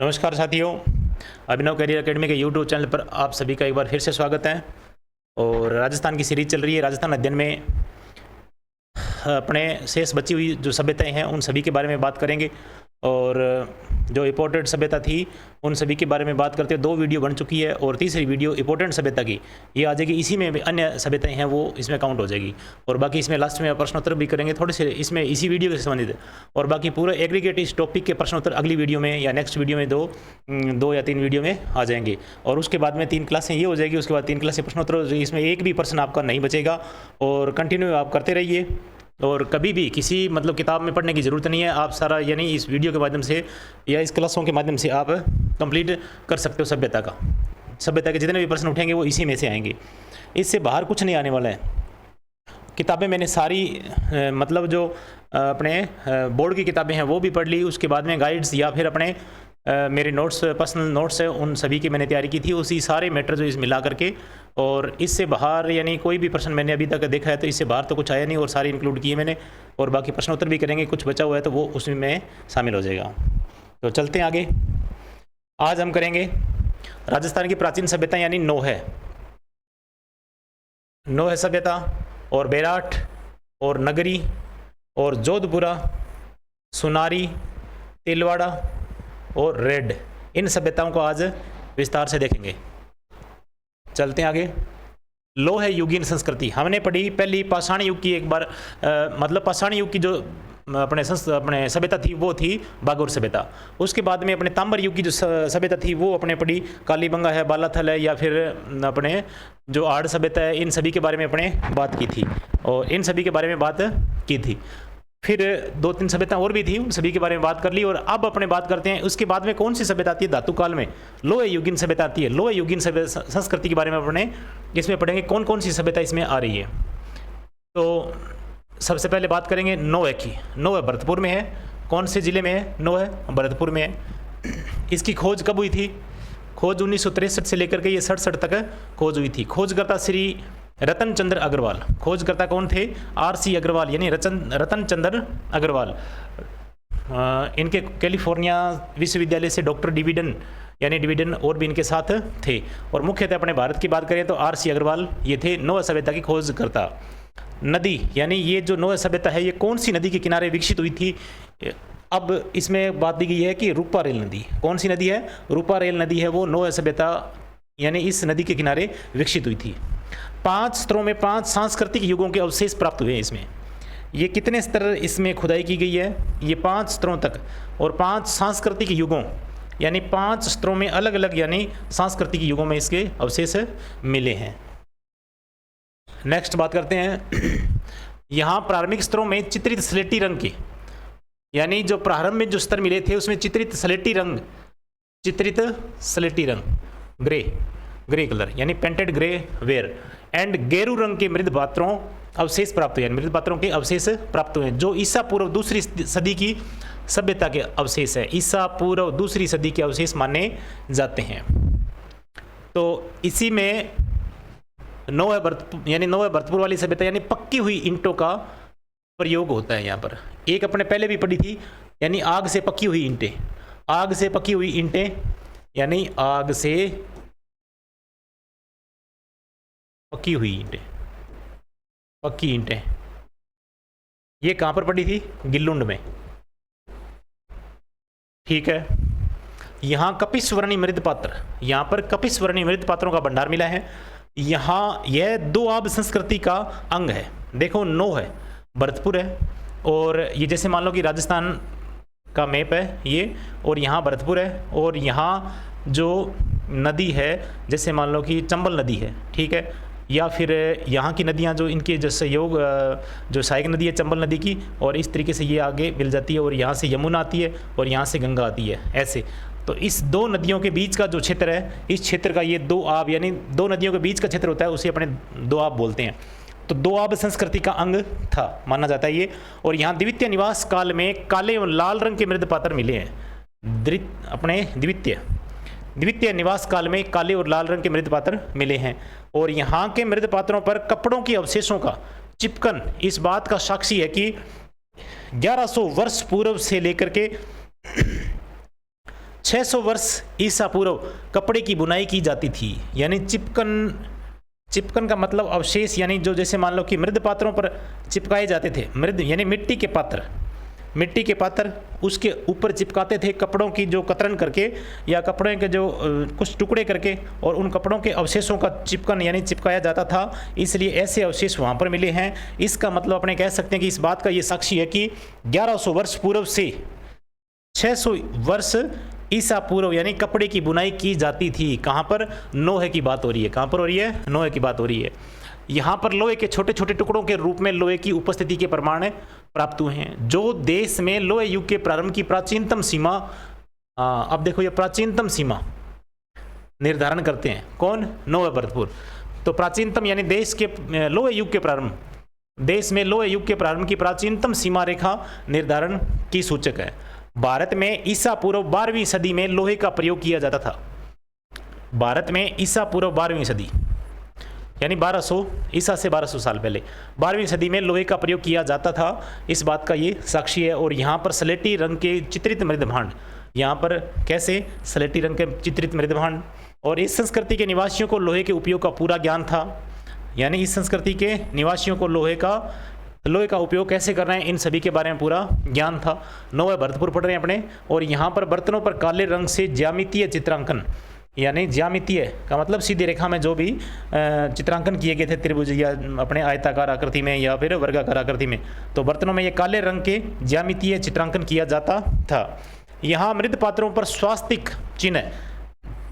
नमस्कार साथियों, अभिनव career academy के यूट्यूब चैनल पर आप सभी का एक बार फिर से स्वागत है। और राजस्थान की सीरीज चल रही है। राजस्थान अध्ययन में अपने शेष बची हुई जो सभ्यताएं हैं उन सभी के बारे में बात करेंगे और जो इम्पोर्टेंट सभ्यता थी उन सभी के बारे में बात करते हैं। 2 वीडियो बन चुकी है और तीसरी वीडियो इम्पोर्टेंट सभ्यता की ये आ जाएगी। इसी में अन्य सभ्यताएं हैं वो इसमें काउंट हो जाएगी और बाकी इसमें लास्ट में प्रश्नोत्तर भी करेंगे थोड़े से इसमें इसी वीडियो से संबंधित। और बाकी पूरा एग्रीगेट इस टॉपिक के प्रश्नोत्तर अगली वीडियो में या नेक्स्ट वीडियो में दो या 3 वीडियो में आ जाएंगे। और उसके बाद में 3 क्लासें ये हो जाएगी। उसके बाद 3 क्लासें प्रश्नोत्तर, इसमें एक भी प्रश्न आपका नहीं बचेगा और कंटिन्यू आप करते रहिए। और कभी भी किसी किताब में पढ़ने की ज़रूरत नहीं है। आप सारा यानी इस वीडियो के माध्यम से या इस क्लासों के माध्यम से आप कंप्लीट कर सकते हो सभ्यता के जितने भी प्रश्न उठेंगे वो इसी में से आएंगे। इससे बाहर कुछ नहीं आने वाला है। किताबें मैंने सारी जो अपने बोर्ड की किताबें हैं वो भी पढ़ ली। उसके बाद में गाइड्स या फिर अपने मेरे नोट्स, पर्सनल नोट्स है, उन सभी की मैंने तैयारी की थी। उसी सारे मैटर जो इस मिला करके, और इससे बाहर यानी कोई भी प्रश्न मैंने अभी तक देखा है तो इससे बाहर तो कुछ आया नहीं और सारे इंक्लूड किए मैंने। और बाकी प्रश्नोत्तर भी करेंगे, कुछ बचा हुआ है तो वो उसमें शामिल हो जाएगा। तो चलते हैं आगे। आज हम करेंगे राजस्थान की प्राचीन सभ्यता यानी नौह सभ्यता और बेराट और नगरी और जोधपुरा, सुनारी, तिलवाड़ा और रेड, इन सभ्यताओं को आज विस्तार से देखेंगे। चलते हैं आगे। लोह युगीन संस्कृति हमने पढ़ी। पहली पाषाण युग की एक बार पाषाण युग की जो अपने सभ्यता थी वो थी बागोर सभ्यता। उसके बाद में अपने तांबर युग की जो सभ्यता थी वो अपने पढ़ी। कालीबंगा है, बालाथल है, या फिर अपने जो आड़ सभ्यता है, इन सभी के बारे में अपने बात की थी और इन सभी के बारे में बात की थी। फिर 2-3 सभ्यता और भी थी, उन सभी के बारे में बात कर ली। और अब अपने बात करते हैं उसके बाद में कौन सी सभ्यता आती है धातु काल में। लोह युगीन सभ्यता आती है। लोह युगीन संस्कृति के बारे में अपने इसमें पढ़ेंगे कौन कौन सी सभ्यता इसमें आ रही है। तो सबसे पहले बात करेंगे नौह की। नौह भरतपुर में है। कौन से ज़िले में है? नौह भरतपुर में है। इसकी खोज कब हुई थी? खोज 1963 से लेकर के ये 67 तक खोज हुई थी। खोजकर्ता श्री रतन चंद्र अग्रवाल। खोजकर्ता कौन थे? RC अग्रवाल यानी रतन चंद्र अग्रवाल। इनके कैलिफोर्निया विश्वविद्यालय से डॉक्टर डिविडन और भी इनके साथ थे। और मुख्यतः अपने भारत की बात करें तो RC अग्रवाल ये थे नौह सभ्यता की खोजकर्ता। नदी यानी ये जो नौह सभ्यता है ये कौन सी नदी के किनारे विकसित हुई थी? अब इसमें बात दी गई है कि रूपा रेल नदी। कौन सी नदी है? रूपा रेल नदी है वो नौह सभ्यता यानी इस नदी के किनारे विकसित हुई थी। 5 स्तरों में 5 सांस्कृतिक युगों के अवशेष प्राप्त हुए हैं इसमें। ये कितने स्तर इसमें खुदाई की गई है? ये 5 स्तरों तक और 5 सांस्कृतिक युगों यानी 5 स्तरों में अलग अलग यानी सांस्कृतिक युगों में इसके अवशेष मिले हैं। नेक्स्ट बात करते हैं। यहाँ प्रारंभिक स्तरों में चित्रित स्लेटी रंग के यानी जो प्रारंभ में जो स्तर मिले थे उसमें चित्रित स्लेटी रंग ग्रे कलर यानी पेंटेड ग्रे वेयर एंड गेरू रंग के मृद पात्रों अवशेष प्राप्त हुए। मृद पात्रों के अवशेष प्राप्त हुए जो ईसा पूर्व 2री सदी की सभ्यता के अवशेष है। ईसा पूर्व 2री सदी के अवशेष माने जाते हैं। तो इसी में नौह भरतपुर वाली सभ्यता यानी पक्की हुई ईंटों का प्रयोग होता है। यहाँ पर एक अपने पहले भी पढ़ी थी यानी आग से पकी हुई ईंटें। आग से पकी हुई ईंटें यानी आग से पक्की हुई ईंटें, पक्की ईंटें। ये कहाँ पर पड़ी थी? गिल्लुंड में। ठीक है। यहाँ कपिस्वर्णी मृद पात्र, यहाँ पर कपिस्वर्णी मृद पात्रों का भंडार मिला है। यहाँ यह दोआब संस्कृति का अंग है। देखो नौह है, भरतपुर है और ये जैसे मान लो कि राजस्थान का मैप है ये, और यहाँ भरतपुर है और यहाँ जो नदी है जैसे मान लो कि चंबल नदी है, ठीक है, या फिर यहाँ की नदियाँ जो इनके जो सहयोग जो सहायक नदी है चंबल नदी की, और इस तरीके से ये आगे मिल जाती है और यहाँ से यमुना आती है और यहाँ से गंगा आती है ऐसे। तो इस 2 नदियों के बीच का जो क्षेत्र है, इस क्षेत्र का ये दोआब यानी 2 नदियों के बीच का क्षेत्र होता है, उसे अपने दोआब बोलते हैं। तो दोआब संस्कृति का अंग था माना जाता है ये। और यहाँ द्वितीय निवास काल में काले और लाल रंग के मृद पात्र मिले हैं। अपने द्वितीय निवास काल में काले और लाल रंग के मृद पात्र मिले हैं। और यहाँ के मृद पात्रों पर कपड़ों के अवशेषों का चिपकन इस बात का साक्षी है कि 1100 वर्ष पूर्व से लेकर के 600 वर्ष ईसा पूर्व कपड़े की बुनाई की जाती थी। यानी चिपकन का मतलब अवशेष, यानी जो जैसे मान लो कि मृद पात्रों पर चिपकाए जाते थे, मृद यानी मिट्टी के पात्र उसके ऊपर चिपकाते थे कपड़ों की जो कतरन करके या कपड़े के जो कुछ टुकड़े करके, और उन कपड़ों के अवशेषों का चिपकन यानी चिपकाया जाता था, इसलिए ऐसे अवशेष वहाँ पर मिले हैं। इसका मतलब अपने कह सकते हैं कि इस बात का ये साक्षी है कि 1100 वर्ष पूर्व से 600 वर्ष ईसा पूर्व यानी कपड़े की बुनाई की जाती थी। कहाँ पर? नोहे की बात हो रही है। कहाँ पर हो रही है? नोहे की बात हो रही है। यहाँ पर लोहे के छोटे छोटे टुकड़ों के रूप में लोहे की उपस्थिति के प्रमाण प्राप्त हुए हैं, जो देश में लोहे युग के प्रारंभ की प्राचीनतम सीमा, अब देखो ये प्राचीनतम सीमा निर्धारण करते हैं कौन? नोहे भरतपुर। तो प्राचीनतम यानी देश के लोहे युग के प्रारंभ, देश में लोहे युग के प्रारंभ की प्राचीनतम सीमा रेखा निर्धारण की सूचक है। भारत में ईसा पूर्व 12वीं सदी में लोहे का प्रयोग किया जाता था। भारत में ईसा पूर्व 12वीं सदी यानी 1200 ईसा से 1200 साल पहले 12वीं सदी में लोहे का प्रयोग किया जाता था। इस बात का ये साक्षी है। और यहाँ पर स्लेटी रंग के चित्रित मृदभांड, यहाँ पर कैसे? स्लेटी रंग के चित्रित मृदभांड। और इस संस्कृति के निवासियों को लोहे के उपयोग का पूरा ज्ञान था। यानी इस संस्कृति के निवासियों को लोहे का उपयोग कैसे कर रहे हैं, इन सभी के बारे में पूरा ज्ञान था। नोहे भरतपुर पढ़ रहे हैं अपने। और यहाँ पर बर्तनों पर काले रंग से ज्यामितीय चित्रांकन, यानी ज्यामितीय का मतलब सीधी रेखा में जो भी चित्रांकन किए गए थे त्रिभुज या अपने आयताकार आकृति में या फिर वर्गाकार आकृति में, तो बर्तनों में ये काले रंग के ज्यामितीय चित्रांकन किया जाता था। यहाँ मृद पात्रों पर स्वास्तिक चिन्ह,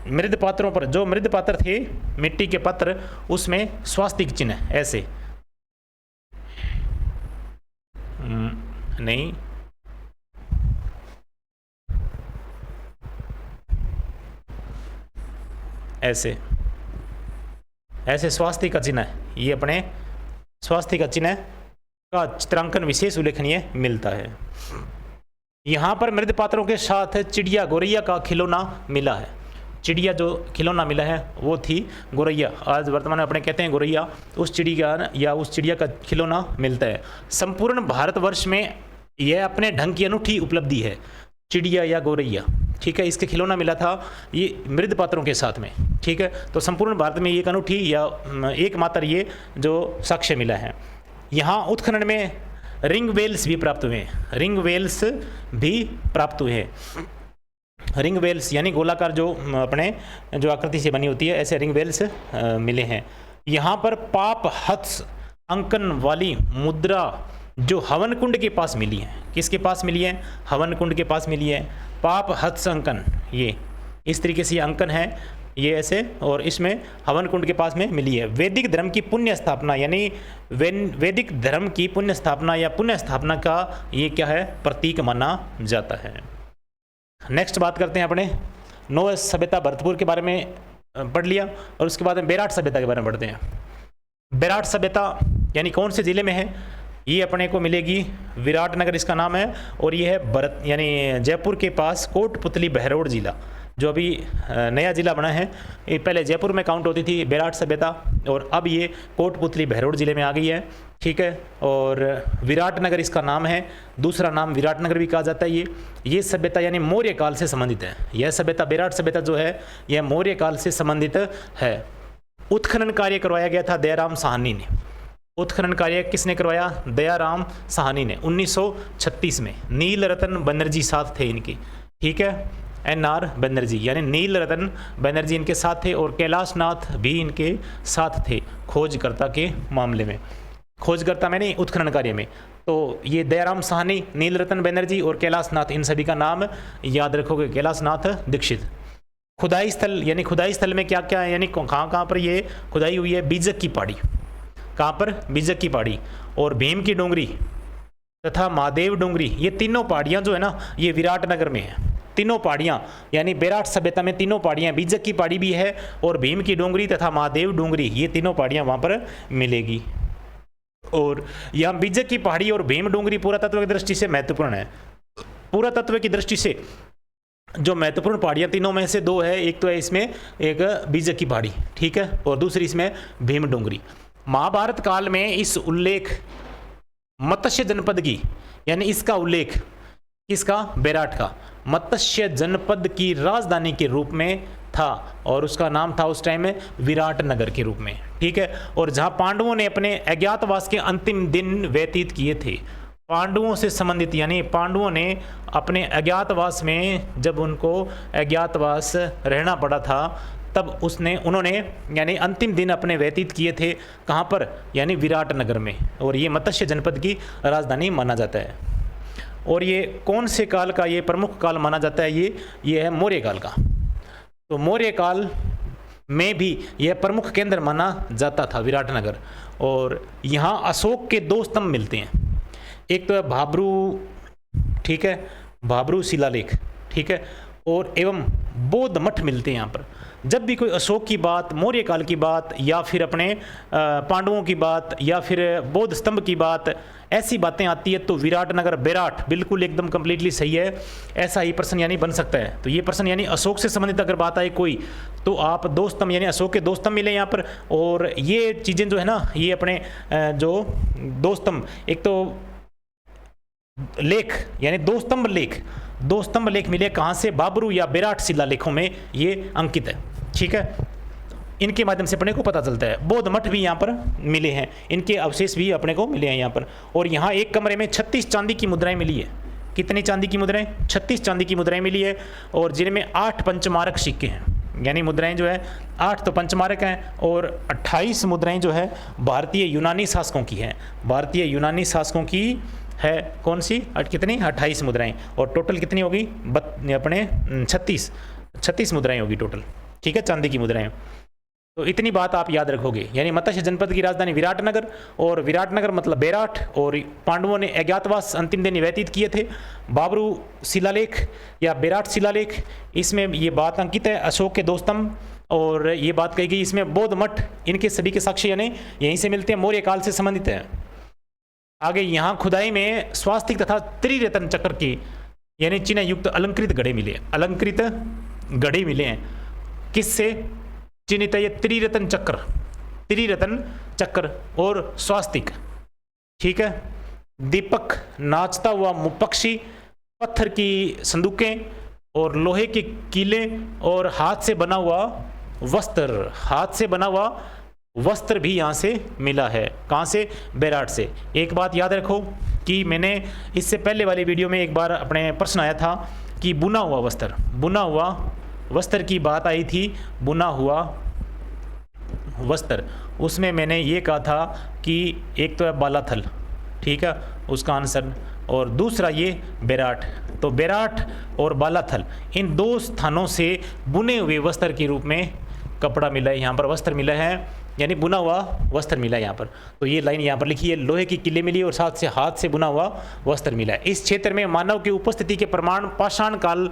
मृद पात्रों पर जो मृद पात्र थे मिट्टी के पात्र, उसमें स्वास्तिक चिन्ह ऐसे नहीं, ऐसे स्वास्तिक का चिन्ह है। ये अपने स्वास्तिक का चिन्ह का चित्रांकन विशेष उल्लेखनीय मिलता है। यहाँ पर मृद पात्रों के साथ चिड़िया गौरैया का खिलौना मिला है। चिड़िया जो खिलौना मिला है वो थी गौरैया। आज वर्तमान में अपने कहते हैं गौरैया, उस चिड़िया या उस चिड़िया का खिलौना मिलता है। संपूर्ण भारतवर्ष में यह अपने ढंग की अनूठी उपलब्धि है, चिड़िया या गौरैया। ठीक है, इसके खिलौना मिला था ये मृद पात्रों के साथ में। ठीक है, तो संपूर्ण भारत में एक अनूठी या एकमात्र ये जो साक्ष्य मिला है। यहाँ उत्खनन में रिंग वेल्स भी प्राप्त हुए हैं। रिंग वेल्स भी प्राप्त हुए हैं। रिंग वेल्स यानी गोलाकार जो अपने जो आकृति से बनी होती है, ऐसे रिंग वेल्स मिले हैं। यहाँ पर पाप हत्स अंकन वाली मुद्रा जो हवन कुंड के पास मिली है। किसके पास मिली है? हवन कुंड के पास मिली है। पाप हत्स अंकन, ये इस तरीके से ये अंकन है, ये ऐसे, और इसमें हवन कुंड के पास में मिली है। वैदिक धर्म की पुण्य स्थापना, यानी वैदिक धर्म की पुण्य स्थापना या पुण्य स्थापना का ये क्या है? प्रतीक माना जाता है। नेक्स्ट बात करते हैं अपने नोहे सभ्यता भरतपुर के बारे में पढ़ लिया, और उसके बाद में बेराट सभ्यता के बारे में पढ़ते हैं। बेराट सभ्यता यानी कौन से ज़िले में है? ये अपने को मिलेगी विराटनगर, इसका नाम है। और ये है भरत यानी जयपुर के पास कोटपुतली बहरोड जिला, जो अभी नया ज़िला बना है। ये पहले जयपुर में काउंट होती थी बेराट सभ्यता, और अब ये कोटपुतली बहरोड ज़िले में आ गई है। ठीक है, और विराटनगर इसका नाम है। दूसरा नाम विराटनगर भी कहा जाता है। ये सभ्यता यानी मौर्य काल से संबंधित है। यह सभ्यता बेराट सभ्यता जो है यह मौर्य काल से संबंधित है। उत्खनन कार्य करवाया गया था दयाराम साहनी ने। उत्खनन कार्य किसने करवाया? दयाराम साहनी ने 1936 में। नील रतन बनर्जी साथ थे इनके। ठीक है, NR बनर्जी यानी नील रतन बनर्जी इनके साथ थे, और कैलाश नाथ भी इनके साथ थे खोजकर्ता के मामले में। खोजकर्ता में नहीं, उत्खनन कार्य में। तो ये दयाराम साहनी, नील रतन बनर्जी और कैलाश नाथ, इन सभी का नाम याद रखोगे, कैलाश नाथ दीक्षित। खुदाई स्थल यानी खुदाई स्थल में क्या क्या है, यानी कहाँ पर ये खुदाई हुई है? बीजक की पहाड़ी। कहाँ पर? बीजक की पहाड़ी। और भीम की डोंगरी तथा महादेव डोंगरी, ये तीनों पहाड़ियाँ जो है ना, ये विराटनगर में है। तीनों पहाड़ियाँ यानी बेराट सभ्यता में तीनों पहाड़ियाँ, बीजक की पहाड़ी भी है और भीम की डोंगरी तथा महादेव डोंगरी, ये तीनों पहाड़ियाँ वहाँ पर मिलेगी। और यहाँ बीजक की पहाड़ी और भीम डोंगरी पुरातत्व की दृष्टि से महत्वपूर्ण है। पुरातत्व की दृष्टि से जो महत्वपूर्ण पहाड़ियाँ तीनों में से दो है, एक तो है इसमें एक बीजक की पहाड़ी, ठीक है, और दूसरी इसमें भीम डोंगरी। महाभारत काल में इस उल्लेख मत्स्य जनपद की यानी इसका उल्लेख किसका? बेराट का। मत्स्य जनपद की राजधानी के रूप में था और उसका नाम था उस टाइम में विराट नगर के रूप में, ठीक है। और जहां पांडवों ने अपने अज्ञातवास के अंतिम दिन व्यतीत किए थे, पांडवों से संबंधित, यानी पांडवों ने अपने अज्ञातवास में जब उनको अज्ञातवास रहना पड़ा था तब उन्होंने यानी अंतिम दिन अपने व्यतीत किए थे कहाँ पर? यानी विराट नगर में। और ये मत्स्य जनपद की राजधानी माना जाता है। और ये कौन से काल का ये प्रमुख काल माना जाता है? ये है मौर्य काल का। तो मौर्य काल में भी यह प्रमुख केंद्र माना जाता था विराट नगर। और यहाँ अशोक के 2 स्तंभ मिलते हैं, एक तो है भाब्रू, ठीक है, भाब्रू शिलालेख, ठीक है, और एवं बौद्ध मठ मिलते हैं यहाँ पर। जब भी कोई अशोक की बात, मौर्य काल की बात, या फिर अपने पांडवों की बात, या फिर बौद्ध स्तंभ की बात, ऐसी बातें आती है तो विराट नगर, बेराट बिल्कुल एकदम कंप्लीटली सही है। ऐसा ही प्रश्न यानी बन सकता है। तो ये प्रश्न यानी अशोक से संबंधित अगर बात आए कोई, तो आप 2 स्तंभ यानी अशोक के 2 स्तंभ मिले यहाँ पर। और ये चीज़ें जो है ना, ये अपने जो 2 स्तंभ, एक तो लेख यानी 2 स्तंभ लेख, 2 स्तंभ लेख मिले कहाँ से? बाबरू या बेराट शिलालेखों में ये अंकित है, ठीक है। इनके माध्यम से अपने को पता चलता है। बौद्ध मठ भी यहाँ पर मिले हैं, इनके अवशेष भी अपने को मिले हैं यहाँ पर। और यहाँ एक कमरे में 36 चांदी की मुद्राएं मिली है। कितनी चांदी की मुद्राएं? 36 चांदी की मुद्राएं मिली है। और जिनमें 8 पंचमारक सिक्के हैं, यानी मुद्राएं जो है 8 तो पंचमारक हैं, और 28 मुद्राएं जो है भारतीय यूनानी शासकों की हैं। भारतीय यूनानी शासकों की है कौन सी? कितनी? 28 मुद्राएं। और टोटल कितनी होगी? अपने 36 मुद्राएं होगी टोटल, ठीक है, चांदी की मुद्राएं। तो इतनी बात आप याद रखोगे। यानी मत्स्य जनपद की राजधानी विराट नगर, और विराट नगर मतलब बेराट, और पांडवों ने अज्ञातवास अंतिम दिन व्यतीत किए थे। बाबरू शिलालेख या बेराट शिलालेख, इसमें ये बात अंकित है, अशोक के 2 स्तंभ, और ये बात कही गई इसमें बौद्ध मठ, इनके सभी के साक्ष्य यानी यहीं से मिलते हैं, मौर्य काल से संबंधित है। आगे यहाँ खुदाई में स्वास्तिक तथा त्रिरत्न चक्र की यानी चिन्ह युक्त अलंकृत घड़े मिले, अलंकृत घड़े मिले हैं। किससे चिन्हित है? ये त्रिरत्न चक्र और स्वास्तिक, ठीक है। दीपक, नाचता हुआ पक्षी, पत्थर की संदूकें और लोहे के कीले, और हाथ से बना हुआ वस्त्र, हाथ से बना हुआ वस्त्र भी यहाँ से मिला है। कहाँ से? बेराट से। एक बात याद रखो कि मैंने इससे पहले वाली वीडियो में एक बार अपने प्रश्न आया था कि बुना हुआ वस्त्र की बात आई थी, बुना हुआ वस्त्र। उसमें मैंने ये कहा था कि एक तो है बालाथल, ठीक है, उसका आंसर, और दूसरा ये बेराट। तो बेराट और बालाथल, इन 2 स्थानों से बुने हुए वस्त्र के रूप में कपड़ा मिला है, यहाँ पर वस्त्र मिला है, यानी बुना हुआ वस्त्र मिला है यहाँ पर। तो ये लाइन यहाँ पर लिखी है, लोहे की किले मिली और साथ से हाथ से बुना हुआ वस्त्र मिला है। इस क्षेत्र में मानव की उपस्थिति के प्रमाण पाषाण काल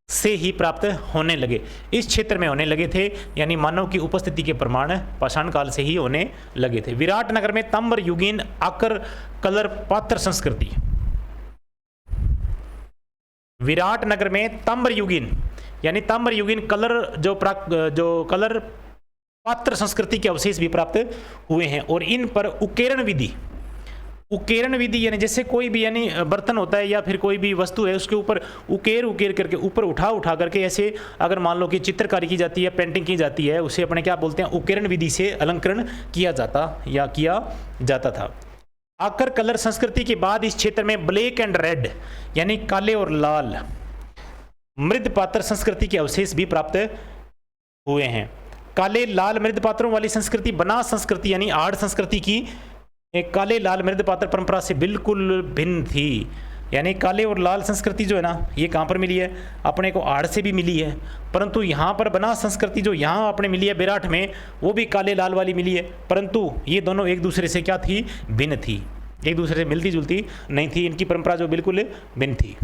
से ही प्राप्त होने लगे। इस क्षेत्र में होने लगे थे, यानी मानव की उपस्थिति के प्रमाण पाषाण काल से ही होने लगे थे। विराट नगर में ताम्र युगीन आकर कलर पात्र संस्कृति, विराट नगर में ताम्र युगीन यानी ताम्र युगीन कलर जो कलर पात्र संस्कृति के अवशेष भी प्राप्त हुए हैं। और इन पर उकेरण विधि यानी जैसे कोई भी यानी बर्तन होता है या फिर कोई भी वस्तु है, उसके ऊपर उकेर करके ऊपर उठा करके ऐसे अगर मान लो कि चित्रकारी की जाती है, पेंटिंग की जाती है, उसे अपने क्या बोलते हैं? उकेरण विधि से अलंकरण किया जाता था। आकर कलर संस्कृति के बाद इस क्षेत्र में ब्लैक एंड रेड यानी काले और लाल मृद पात्र संस्कृति के अवशेष भी प्राप्त हुए हैं। काले लाल मृद पात्रों वाली संस्कृति बनास संस्कृति यानी आड़ संस्कृति की काले लाल मृद पात्र परंपरा से बिल्कुल भिन्न थी। यानी काले और लाल संस्कृति जो है ना, ये कहाँ पर मिली है? अपने को आड़ से भी मिली है, परंतु यहाँ पर बनास संस्कृति जो यहाँ अपने मिली है बेराट में, वो भी काले लाल वाली मिली है, परंतु ये दोनों एक दूसरे से क्या थी? भिन्न थी, एक दूसरे से मिलती जुलती नहीं थी। इनकी परंपरा जो बिल्कुल भिन्न थी।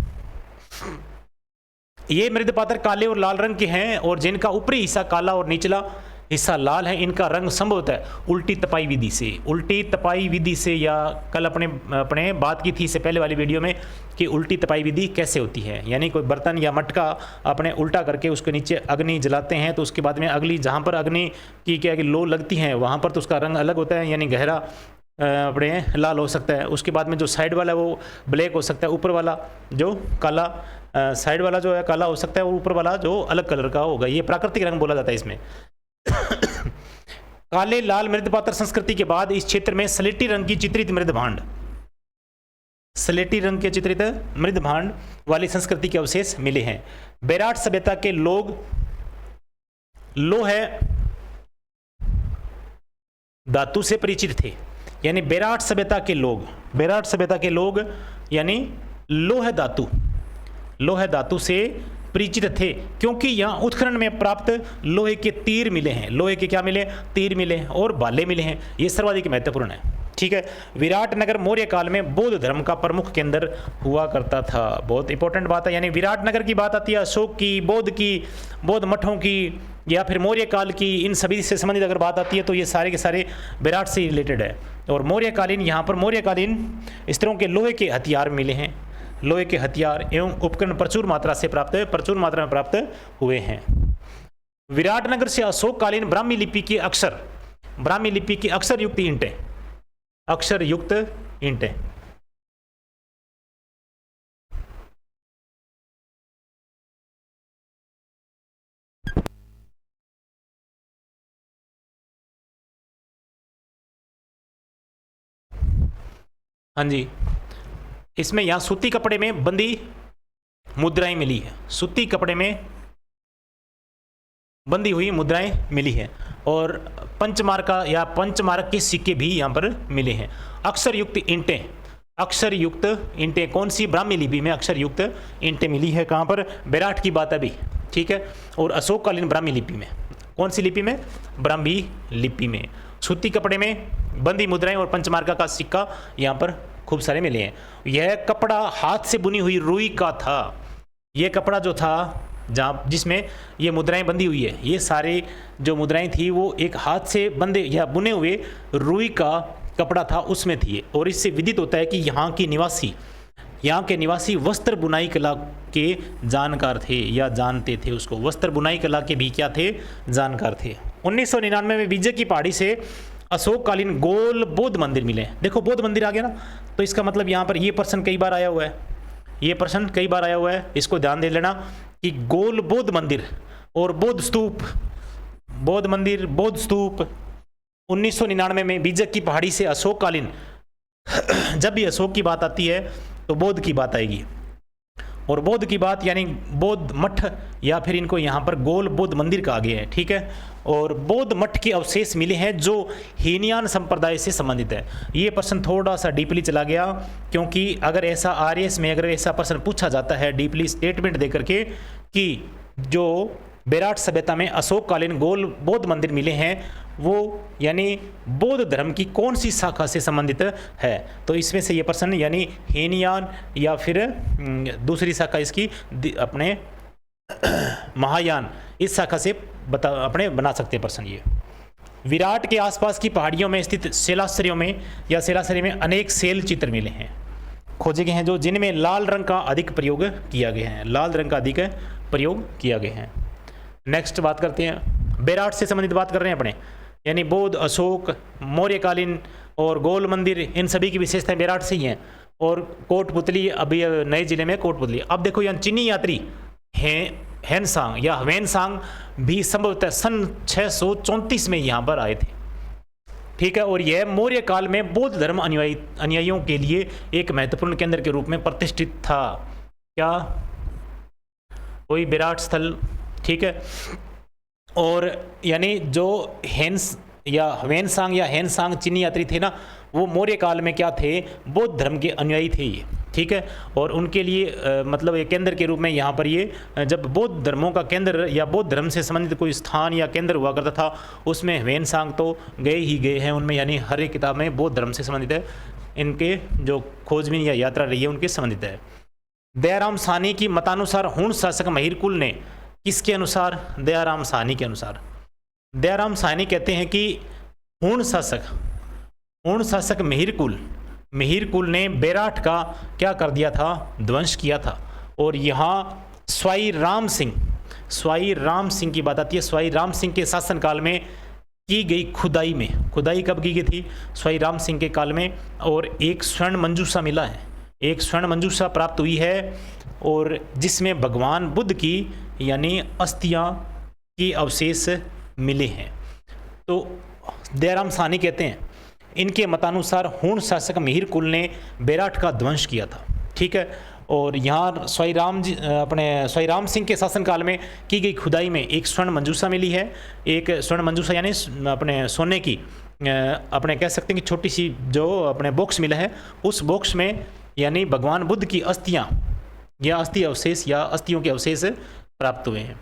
ये मृद पात्र काले और लाल रंग के हैं और जिनका ऊपरी हिस्सा काला और निचला हिस्सा लाल है। इनका रंग संभवतः उल्टी तपाई विधि से या कल अपने बात की थी इससे पहले वाली वीडियो में कि उल्टी तपाई विधि कैसे होती है। यानी कोई बर्तन या मटका अपने उल्टा करके उसके नीचे अग्नि जलाते हैं, तो उसके बाद में अगली जहाँ पर अग्नि की क्या लो लगती है वहाँ पर तो उसका रंग अलग होता है, यानी गहरा अपने लाल हो सकता है। उसके बाद में जो साइड वाला है वो ब्लैक हो सकता है, ऊपर वाला जो काला साइड वाला जो है काला हो सकता है और ऊपर वाला जो अलग कलर का होगा, ये प्राकृतिक रंग बोला जाता है इसमें। काले लाल मृदपात्र संस्कृति के बाद इस क्षेत्र में स्लेटी रंग की चित्रित मृदभांड, स्लेटी रंग के चित्रित मृदभांड वाली संस्कृति के अवशेष मिले हैं। बेराट सभ्यता के लोग लोह धातु से परिचित थे, यानी बेराट सभ्यता के लोग यानी लोह धातु से परिचित थे, क्योंकि यहाँ उत्खनन में प्राप्त लोहे के तीर मिले हैं। लोहे के क्या मिले? तीर मिले हैं और भाले मिले हैं। ये सर्वाधिक महत्वपूर्ण है। ठीक है। विराट नगर मौर्य काल में बौद्ध धर्म का प्रमुख केंद्र हुआ करता था। बहुत इंपॉर्टेंट बात है, यानी विराट नगर की बात आती है, अशोक की, बौद्ध मठों की, या फिर मौर्य काल की, इन सभी से संबंधित अगर बात आती है तो ये सारे के सारे विराट से रिलेटेड है। और मौर्यकालीन, यहाँ पर मौर्यकालीन स्तरों के लोहे के हथियार मिले हैं। लोहे के हथियार एवं उपकरण प्रचुर मात्रा में प्राप्त हुए हैं। विराटनगर से अशोककालीन ब्राह्मी लिपि की अक्षर युक्त ईंटें हाँ जी, इसमें यहाँ सूती कपड़े में बंदी मुद्राएं मिली है। सूती कपड़े में बंदी हुई मुद्राएं मिली है और पंचमार्क के सिक्के भी यहाँ पर मिले हैं। अक्षर युक्त ईंटें कौन सी? ब्राह्मी लिपि में अक्षर युक्त ईंटें मिली है। कहाँ पर? बेराट की बात अभी, ठीक है। और अशोककालीन ब्राह्मी लिपि में, कौन सी लिपि में? ब्राह्मी लिपि में। सूती कपड़े में बंदी मुद्राएं और पंचमार्का का सिक्का यहाँ पर खूब सारे मिले हैं। यह कपड़ा हाथ से बुनी हुई रुई का था। यह कपड़ा जो था जहाँ जिसमें ये मुद्राएं बंधी हुई है, ये सारे जो मुद्राएं थी वो एक हाथ से बंधे या बुने हुए रुई का कपड़ा था, उसमें थी। और इससे विदित होता है कि यहाँ के निवासी वस्त्र बुनाई कला के जानकार थे या जानते थे उसको। वस्त्र बुनाई कला के भी क्या थे? जानकार थे। 1999 में विजय की पहाड़ी से अशोककालीन गोल बौद्ध मंदिर मिले। देखो बौद्ध मंदिर आ गया ना, तो इसका मतलब यहाँ पर ये प्रश्न कई बार आया हुआ है। इसको ध्यान दे लेना कि गोल बौद्ध मंदिर और बौद्ध स्तूप 1999 में विजय की पहाड़ी से अशोककालीन, जब भी अशोक की बात आती है तो बौद्ध की बात आएगी। और बौद्ध की बात यानी बौद्ध मठ, या फिर इनको यहाँ पर गोल बौद्ध मंदिर कहा गया है, ठीक है। और बौद्ध मठ के अवशेष मिले हैं जो हीनयान संप्रदाय से संबंधित है। ये प्रश्न थोड़ा सा डीपली चला गया, क्योंकि अगर ऐसा आरएएस में अगर ऐसा प्रश्न पूछा जाता है डीपली स्टेटमेंट दे करके कि जो बेराट सभ्यता में अशोककालीन गोल बौद्ध मंदिर मिले हैं वो यानी बौद्ध धर्म की कौन सी शाखा से संबंधित है, तो इसमें से ये प्रश्न यानी हीनयान या फिर दूसरी शाखा इसकी अपने महायान, इस शाखा से बना सकते हैं प्रश्न। ये विराट के आसपास की पहाड़ियों में स्थित शैलाश्रय में अनेक शैल चित्र मिले हैं, खोजे गए हैं, जो जिनमें लाल रंग का अधिक प्रयोग किया गया है। नेक्स्ट बात करते हैं, बेराट से संबंधित बात कर रहे हैं अपने, यानी बौद्ध, अशोक, मौर्यकालीन और गोल मंदिर, इन सभी की विशेषताएं बेराट से ही हैं। और कोटपुतली, अभी नए जिले में कोटपुतली। अब देखो यहाँ चीनी यात्री हेनसांग या ह्वेनसांग भी संभवतः सन 634 में यहाँ पर आए थे, ठीक है। और यह मौर्य काल में बौद्ध धर्म अनुयायियों के लिए एक महत्वपूर्ण केंद्र के रूप में प्रतिष्ठित था। क्या? कोई विराट स्थल, ठीक है। और यानी जो ह्वेनसांग या हेनसांग चीनी यात्री थे ना, वो मौर्य काल में क्या थे? बौद्ध धर्म के अनुयायी थे ये, ठीक है। और उनके लिए मतलब एक केंद्र के रूप में यहाँ पर ये, जब बौद्ध धर्मों का केंद्र या बौद्ध धर्म से संबंधित कोई स्थान या केंद्र हुआ करता था, उसमें ह्वेनसांग तो गए हैं उनमें, यानी हर एक किताब में बौद्ध धर्म से संबंधित है, इनके जो खोजबीन या यात्रा रही है उनके संबंधित है। दयाराम साहनी की मतानुसार हुण शासक महिरकुल ने, किसके अनुसार? दयाराम साहनी के अनुसार। दयाराम साहनी कहते हैं कि हुण शासक महिरकुल ने बेराट का क्या कर दिया था? ध्वंस किया था। और यहाँ स्वाई राम सिंह की बात आती है। स्वाई राम सिंह के शासनकाल में की गई खुदाई में, खुदाई कब की गई थी? स्वाई राम सिंह के काल में, और एक स्वर्ण मंजूषा मिला है, एक स्वर्ण मंजूषा प्राप्त हुई है, और जिसमें भगवान बुद्ध की यानी अस्थियां की अवशेष मिले हैं। तो दयाराम साहनी कहते हैं इनके मतानुसार हूण शासक मिहिर कुल ने बेराट का ध्वंस किया था, ठीक है। और यहाँ स्वाई राम सिंह के शासनकाल में की गई खुदाई में एक स्वर्ण मंजूषा मिली है, एक स्वर्ण मंजूषा यानी अपने सोने की अपने कह सकते हैं कि छोटी सी जो अपने बॉक्स मिला है, उस बॉक्स में यानी भगवान बुद्ध की अस्थियाँ या अस्थि अवशेष या अस्थियों के अवशेष प्राप्त हुए हैं।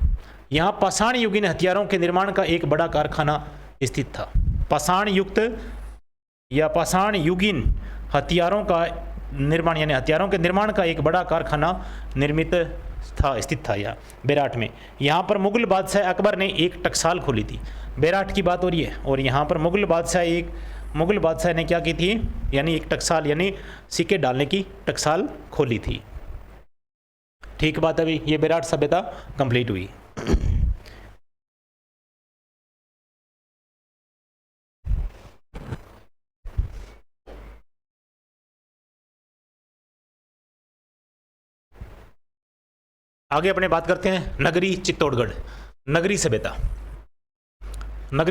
यहाँ पाषाण युगीन हथियारों के निर्माण का एक बड़ा कारखाना स्थित था। पाषाण युक्त या पाषाण युगीन हथियारों का निर्माण यानी हथियारों के निर्माण का एक बड़ा कारखाना स्थित था यहाँ बेराट में। यहाँ पर मुगल बादशाह अकबर ने एक टकसाल खोली थी, बेराट की बात हो रही है, और यहाँ पर मुगल बादशाह ने क्या की थी, यानी एक टकसाल यानी सिक्के डालने की टकसाल खोली थी। ठीक बात है भाई, ये बेराट सभ्यता कंप्लीट हुई। आगे अपने बात करते हैं नगरी चित्तौड़गढ़, नगरी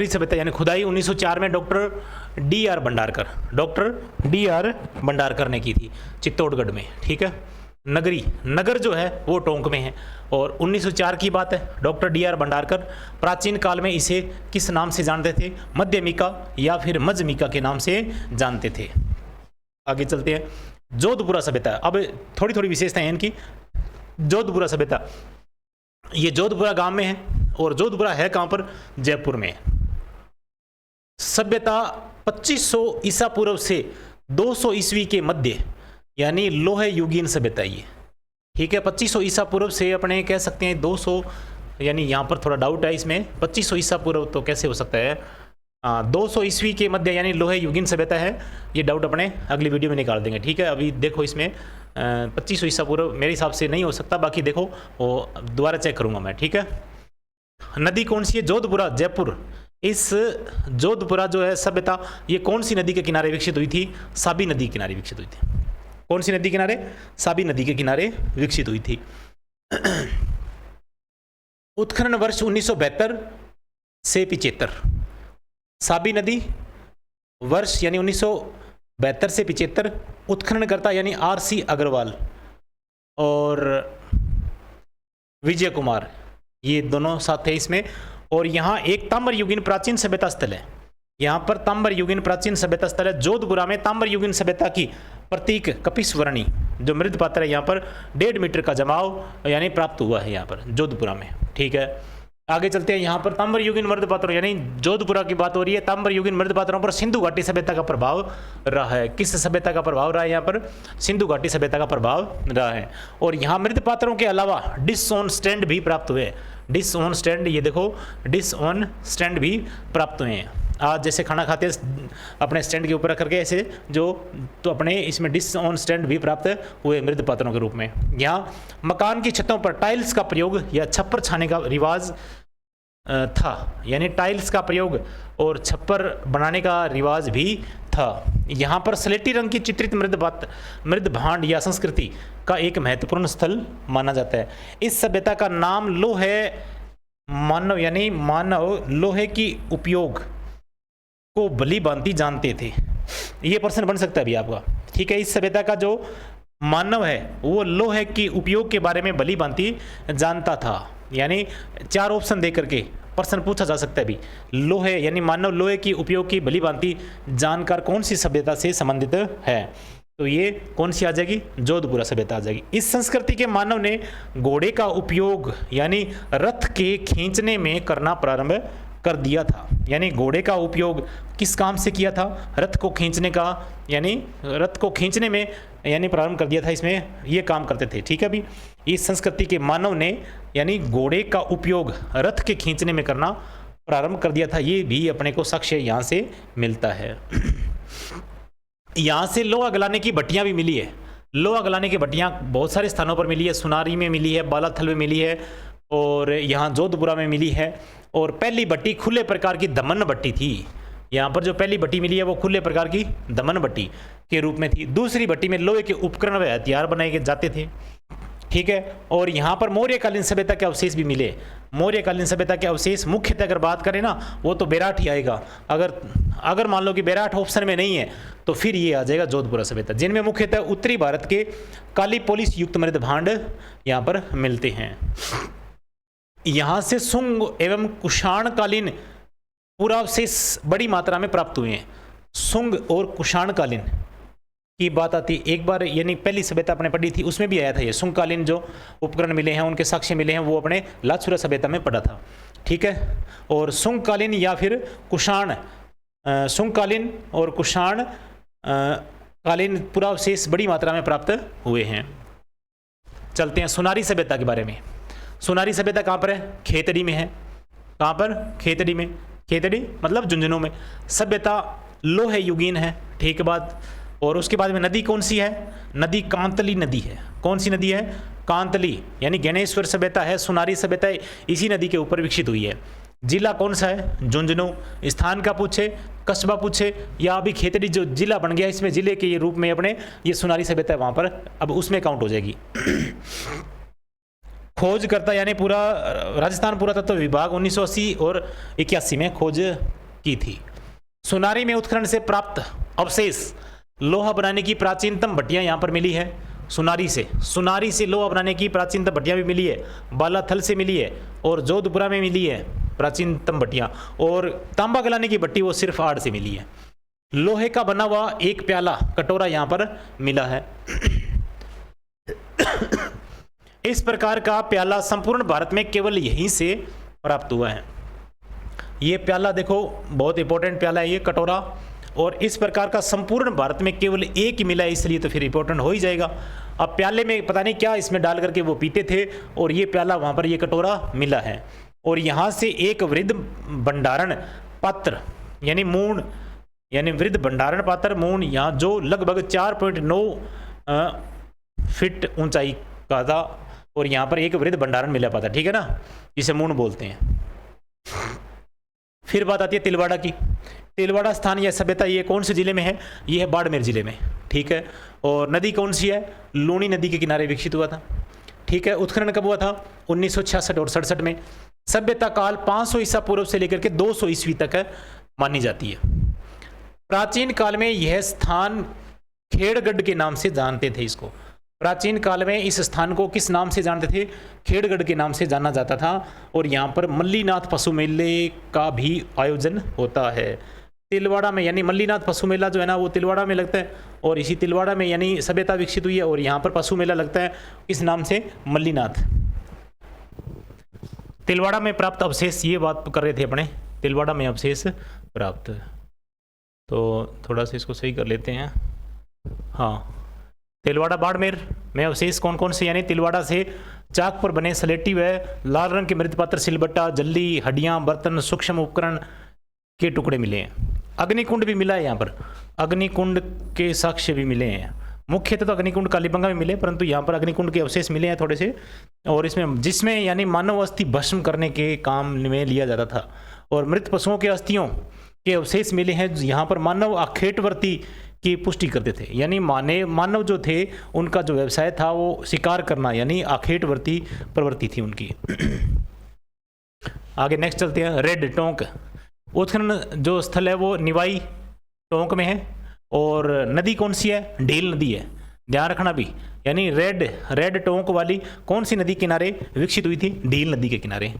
सभ्यता यानी खुदाई 1904 में डॉक्टर डी आर भंडारकर ने की थी चित्तौड़गढ़ में, ठीक है। नगर जो है वो टोंक में है, और 1904 की बात है। डॉक्टर डी आर भंडारकर प्राचीन काल में इसे किस नाम से जानते थे? मध्यमिका या फिर मजमिका के नाम से जानते थे। आगे चलते हैं, जोधपुरा सभ्यता। अब थोड़ी थोड़ी विशेषताएं हैं इनकी। जोधपुरा सभ्यता, ये जोधपुरा गांव में है, और जोधपुरा है कहां पर? जयपुर में। सभ्यता 2500 ईसा पूर्व से 200 ईस्वी के मध्य यानी लोह युगीन सभ्यता ये, ठीक है। 2500 ईसा पूर्व से अपने कह सकते हैं 200, यानी यहाँ पर थोड़ा डाउट है इसमें, 2500 ईसा पूर्व तो कैसे हो सकता है? 200 ईस्वी के मध्य यानी लोह युगीन सभ्यता है। ये डाउट अपने अगली वीडियो में निकाल देंगे, ठीक है। अभी देखो इसमें 2500 ईसा पूर्व मेरे हिसाब से नहीं हो सकता, बाकी देखो वो दोबारा चेक करूंगा मैं, ठीक है। नदी कौन सी है? जोधपुरा, जयपुर। इस जोधपुरा जो है सभ्यता, ये कौन सी नदी के किनारे विकसित हुई थी? साबी नदी के किनारे विकसित हुई थी। कौन सी नदी किनारे? साबी नदी के किनारे विकसित हुई थी। उत्खनन वर्ष 1972 से 75। साबी नदी वर्ष यानी 1972 से 75। उत्खननकर्ता यानी RC अग्रवाल और विजय कुमार, ये दोनों साथ थे इसमें। और यहाँ एक ताम्र युगीन प्राचीन सभ्यता स्थल है, यहाँ पर ताम्र युगीन प्राचीन सभ्यता स्थल है। जोधपुरा में ताम्र युगीन सभ्यता की प्रतीक कपिस्वरणी जो मृद पात्र है, यहाँ पर 1.5 मीटर का जमाव यानी प्राप्त हुआ है यहाँ पर जोधपुरा में, ठीक है। आगे चलते हैं, यहाँ पर ताम्र युगीन मृद पात्रों यानी जोधपुरा की बात हो रही है। ताम्र युगीन मृद पात्रों पर सिंधु घाटी सभ्यता का प्रभाव रहा है। किस सभ्यता का प्रभाव रहा है? यहाँ पर सिंधु घाटी सभ्यता का प्रभाव रहा है। और यहाँ मृद पात्रों के अलावा डिश ऑन स्टैंड भी प्राप्त हुए। डिश ऑन स्टैंड, ये देखो डिश ऑन स्टैंड भी प्राप्त हुए हैं। आज जैसे खाना खाते हैं अपने स्टैंड के ऊपर रख करके ऐसे जो, तो अपने इसमें डिश ऑन स्टैंड भी प्राप्त हुए मृद पात्रों के रूप में। यहाँ मकान की छतों पर टाइल्स का प्रयोग या छप्पर छाने का रिवाज था, यानी टाइल्स का प्रयोग और छप्पर बनाने का रिवाज भी था। यहाँ पर स्लेटी रंग की चित्रित मृद भांड या संस्कृति का एक महत्वपूर्ण स्थल माना जाता है। इस सभ्यता का नाम मानव लोहे की उपयोग को भली भांति जानते थे। ये प्रश्न बन सकता है अभी आपका, ठीक है। इस सभ्यता का जो मानव है वो लोहे की उपयोग के बारे में भली भांति जानता था, यानी 4 ऑप्शन दे करके प्रश्न पूछा जा सकता है अभी। लोहे यानी मानव लोहे की उपयोग की भली भांति जानकार कौन सी सभ्यता से संबंधित है? तो ये कौन सी आ जाएगी? जोधपुरा सभ्यता आ जाएगी। इस संस्कृति के मानव ने घोड़े का उपयोग यानी रथ के खींचने में करना प्रारंभ कर दिया था। यानी घोड़े का उपयोग किस काम से किया था? रथ को खींचने का, यानी रथ को खींचने में यानी प्रारंभ कर दिया था, इसमें ये काम करते थे, ठीक है। अभी इस संस्कृति के मानव ने यानी घोड़े का उपयोग रथ के खींचने में करना प्रारंभ कर दिया था। ये भी अपने को साक्ष्य यहाँ से मिलता है। यहाँ से लोहा गलाने की भट्टियाँ भी मिली है। लोहा गलाने की भट्टियाँ बहुत सारे स्थानों पर मिली है। सुनारी में मिली है, बालाथल में मिली है, और यहाँ जोधपुरा में मिली है। और पहली भट्टी खुले प्रकार की दमन भट्टी थी। यहाँ पर जो पहली भट्टी मिली है वो खुले प्रकार की दमन भट्टी के रूप में थी। दूसरी भट्टी में लोहे के उपकरण व हथियार बनाए जाते थे, ठीक है। और यहाँ पर मौर्यकालीन सभ्यता के अवशेष भी मिले। मौर्यकालीन सभ्यता के अवशेष मुख्यतः अगर बात करें ना, वो तो बेराट ही आएगा। अगर मान लो कि बेराट ऑप्शन में नहीं है तो फिर ये आ जाएगा जोधपुरा सभ्यता, जिनमें मुख्यतः उत्तरी भारत के काली पोलिस युक्त मृद भांड यहाँ पर मिलते हैं। यहाँ से शुंग एवं कुषाण कालीन पुरावशेष बड़ी मात्रा में प्राप्त हुए हैं। शुंग और कुषाण कालीन की बात आती है, एक बार यानी पहली सभ्यता आपने पढ़ी थी उसमें भी आया था ये। शुंग कालीन जो उपकरण मिले हैं, उनके साक्ष्य मिले हैं, वो अपने लाछुरा सभ्यता में पढ़ा था, ठीक है। और शुंग कालीन या फिर कुषाण, शुंग कालीन और कुषाण कालीन पुरावशेष बड़ी मात्रा में प्राप्त हुए हैं। चलते हैं सुनारी सभ्यता के बारे में। सुनारी सभ्यता कहाँ पर है? खेतड़ी में है। कहाँ पर? खेतड़ी में। खेतड़ी मतलब झुंझुनू में। सभ्यता लोहे युगीन है, ठीक है बात। और उसके बाद में नदी कौन सी है? नदी कांतली नदी है। कौन सी नदी है? कांतली, यानी ज्ञानेश्वर सभ्यता है। सुनारी सभ्यता इसी नदी के ऊपर विकसित हुई है। जिला कौन सा है? झुंझुनू। स्थान का पूछे, कस्बा पूछे, या अभी खेतड़ी जो जिला बन गया, इसमें जिले के ये रूप में अपने ये सुनारी सभ्यता है वहाँ पर, अब उसमें काउंट हो जाएगी। खोज करता यानी पूरा राजस्थान पुरातत्व विभाग 1980 और 81 में खोज की थी। सुनारी में उत्खनन से प्राप्त अवशेष लोहा बनाने की प्राचीनतम भट्टियां यहाँ पर मिली है। सुनारी से लोहा बनाने की प्राचीनतम भट्टियां भी मिली है। बालाथल से मिली है और जोधपुरा में मिली है प्राचीनतम भट्टियां। और तांबा गलाने की भट्टी वो सिर्फ आड़ से मिली है। लोहे का बना हुआ एक प्याला कटोरा यहाँ पर मिला है। इस प्रकार का प्याला संपूर्ण भारत में केवल यहीं से प्राप्त हुआ है। ये प्याला देखो बहुत इंपॉर्टेंट प्याला है ये कटोरा, और इस प्रकार का संपूर्ण भारत में केवल एक ही मिला है, इसलिए तो फिर इंपॉर्टेंट हो ही जाएगा। अब प्याले में पता नहीं क्या इसमें डाल करके वो पीते थे, और ये प्याला वहाँ पर ये कटोरा मिला है। और यहाँ से एक वृद्ध भंडारण पात्र यानी मूण, यानी वृद्ध भंडारण पात्र मूण यहाँ जो लगभग 4.9 फीट ऊंचाई का था, और यहाँ पर एक वृद्ध भंडारण मिला पाता, ठीक है ना, जिसे मूण बोलते हैं। फिर बात आती है तिलवाड़ा की। तिलवाड़ा स्थान या सभ्यता ये कौन से जिले में है? ये है बाड़मेर जिले में, ठीक है। और नदी कौन सी है? लूनी नदी के किनारे विकसित हुआ था, ठीक है। उत्खनन कब हुआ था? 1966 और 67 में। सभ्यता काल 500 ईसा पूर्व से लेकर के 200 ईस्वी तक मानी जाती है। प्राचीन काल में यह स्थान खेड़गढ़ के नाम से जानते थे इसको। प्राचीन काल में इस स्थान को किस नाम से जानते थे? खेड़गढ़ के नाम से जाना जाता था। और यहाँ पर मल्लीनाथ पशु मेले का भी आयोजन होता है तिलवाड़ा में, यानी मल्लीनाथ पशु मेला जो है ना वो तिलवाड़ा में लगता है, और इसी तिलवाड़ा में यानी सभ्यता विकसित हुई है। और यहाँ पर पशु मेला लगता है किस नाम से? मल्लीनाथ। तिलवाड़ा में प्राप्त अवशेष, ये बात कर रहे थे अपने, तिलवाड़ा में अवशेष प्राप्त। तो थोड़ा सा इसको सही कर लेते हैं। हाँ, तिलवाड़ा बाड़मेर में अवशेष कौन कौन से? यानी तिलवाड़ा से चाक पर बने स्लेटी व लाल रंग के मृतपात्र, सिलबट्टा, जल्ली, हड्डियां, बर्तन, सूक्ष्म उपकरण के टुकड़े मिले हैं। अग्निकुंड भी मिला है यहाँ पर, अग्निकुंड के साक्ष्य भी मिले हैं। मुख्यतः तो अग्निकुंड कालीबंगा में मिले, परंतु यहाँ पर अग्निकुंड के अवशेष मिले हैं थोड़े से। और इसमें जिसमें यानी मानव अस्थि भस्म करने के काम में लिया जाता था। और मृत पशुओं के अस्थियों के अवशेष मिले हैं। यहाँ पर मानव आखेटवर्ती की पुष्टि करते थे, यानी मानव जो थे उनका जो व्यवसाय था वो शिकार करना, यानी आखेटवर्ती प्रवृत्ति थी उनकी। आगे नेक्स्ट चलते हैं। रेड टोंक उत्खनन जो स्थल है वो निवाई टोंक में है। और नदी कौन सी है? ढील नदी है, ध्यान रखना भी। यानी रेड टोंक वाली कौन सी नदी किनारे विकसित हुई थी? ढील नदी के किनारे।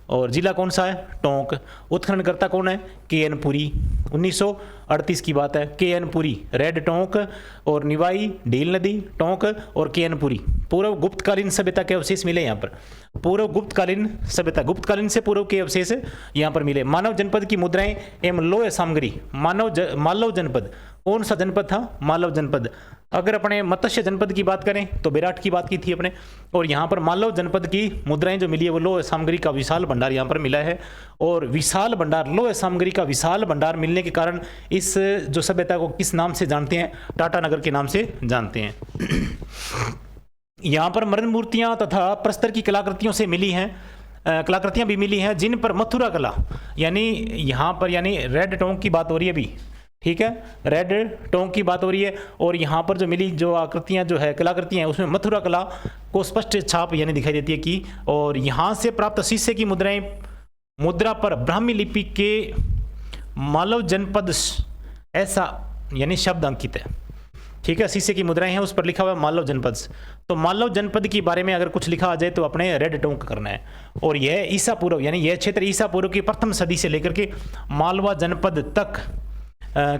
और जिला कौन सा है? टोंक। उत्खननकर्ता कौन है? के.एन. पुरी। 1938 की बात है। के.एन. पुरी, रेड टोंक और निवाई, ढील नदी, टोंक और के.एन. पुरी। पूर्व गुप्तकालीन सभ्यता के अवशेष मिले यहाँ पर। पूर्व गुप्तकालीन सभ्यता, गुप्तकालीन से पूर्व के अवशेष यहाँ पर मिले। मानव जनपद की मुद्राएं एवं लोह सामग्री। मालव जनपद कौन सा जनपद था? मालव जनपद। अगर अपने मत्स्य जनपद की बात करें तो बेराट की बात की थी अपने। और यहाँ पर मालव जनपद की मुद्राएं जो मिली है वो लोह सामग्री का विशाल भंडार यहाँ पर मिला है। और विशाल भंडार, लोह सामग्री का विशाल भंडार मिलने के कारण इस जो सभ्यता को किस नाम से जानते हैं? टाटानगर के नाम से जानते हैं। यहाँ पर मरण मूर्तियाँ तथा प्रस्तर की कलाकृतियों से मिली हैं। कलाकृतियाँ भी मिली हैं जिन पर मथुरा कला यानी यहाँ पर यानी रेड टोंक की बात हो रही है अभी, ठीक है, रेड टोंक की बात हो रही है। और यहाँ पर जो मिली जो आकृतियाँ जो है कलाकृतियाँ हैं उसमें मथुरा कला को स्पष्ट छाप यानी दिखाई देती है कि। और यहाँ से प्राप्त शीशे की मुद्रा पर ब्राह्मी लिपि के मालव जनपद ऐसा यानी शब्द अंकित है, ठीक है, शीशे की मुद्राएं हैं उस पर लिखा हुआ है मालव जनपद। तो मालव जनपद के बारे में अगर कुछ लिखा आ जाए तो अपने रेड टोंक करना है। और यह ईसा पूर्व यानी यह क्षेत्र ईसा पूर्व की प्रथम सदी से लेकर के मालवा जनपद तक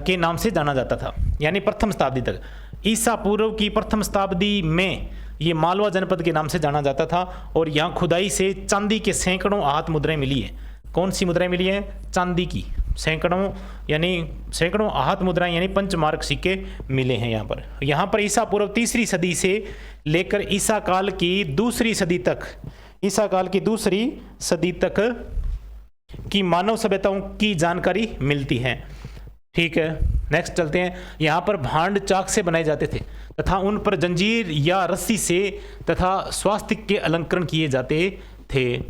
के नाम से जाना जाता था, यानी प्रथम शताब्दी तक। ईसा पूर्व की प्रथम शताब्दी में ये मालवा जनपद के नाम से जाना जाता था। और यहाँ खुदाई से चांदी के सैकड़ों हाथ मुद्राएं मिली हैं। कौन सी मुद्राएं मिली हैं? चांदी की सैकड़ों यानी सैकड़ों हाथ मुद्राएं यानी पंचमार्क सिक्के मिले हैं यहाँ पर ईसा पूर्व तीसरी सदी से लेकर ईसा काल की दूसरी सदी तक की मानव सभ्यताओं की जानकारी मिलती है, ठीक है। नेक्स्ट चलते हैं। यहाँ पर भांड चाक से बनाए जाते थे तथा उन पर जंजीर या रस्सी से तथा स्वास्तिक के अलंकरण किए जाते थे।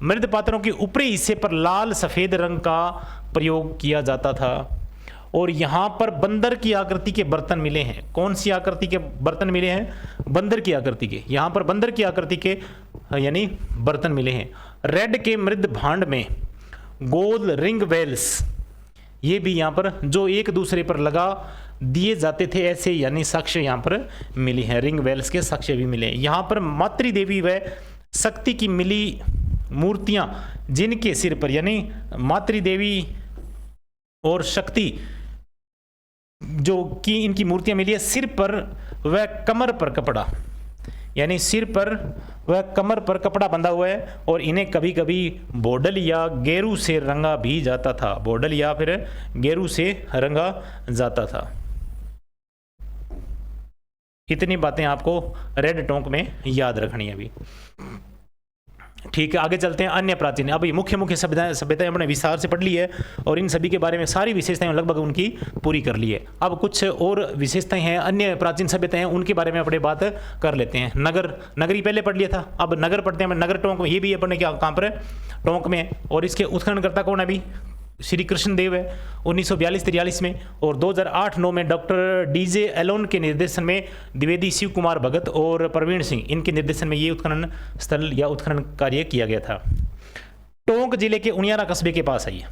मृद पात्रों के ऊपरी हिस्से पर लाल सफ़ेद रंग का प्रयोग किया जाता था। और यहाँ पर बंदर की आकृति के बर्तन मिले हैं। कौन सी आकृति के बर्तन मिले हैं? बंदर की आकृति के। यहाँ पर बंदर की आकृति के यानी बर्तन मिले हैं। रेड के मृद भांड में गोल रिंग वेल्स ये भी यहाँ पर जो एक दूसरे पर लगा दिए जाते थे ऐसे यानी साक्ष्य यहाँ पर मिले हैं। रिंग वेल्स के साक्ष्य भी मिले हैं। यहाँ पर मातृदेवी व शक्ति की मिली मूर्तियाँ जिनके सिर पर यानी मातृदेवी और शक्ति जो कि इनकी मूर्तियाँ मिली है सिर पर व कमर पर कपड़ा यानी सिर पर वह कमर पर कपड़ा बंधा हुआ है। और इन्हें कभी कभी बोडल या गेरू से रंगा भी जाता था। बोडल या फिर गेरू से रंगा जाता था। इतनी बातें आपको रेड टोंक में याद रखनी है अभी, ठीक है। आगे चलते हैं। अन्य प्राचीन, अभी मुख्य सभ्यताएं हमने विस्तार से पढ़ ली है और इन सभी के बारे में सारी विशेषताएं लगभग उनकी पूरी कर ली है। अब कुछ और विशेषताएं हैं अन्य प्राचीन सभ्यताएं, उनके बारे में अपने बात कर लेते हैं। नगरी पहले पढ़ लिया था, अब नगर पढ़ते हैं। नगर टोंक में ये भी अपने क्या कहाँ पर टोंक में। और इसके उत्खननकर्ता कौन है? अभी श्री कृष्ण देव है 1942-43 में। और 2008-9 में डॉक्टर डीजे एलोन के निर्देशन में द्विवेदी शिव कुमार भगत और प्रवीण सिंह इनके निर्देशन में ये उत्खनन स्थल या उत्खनन कार्य किया गया था। टोंक जिले के उनियारा कस्बे के पास है ये।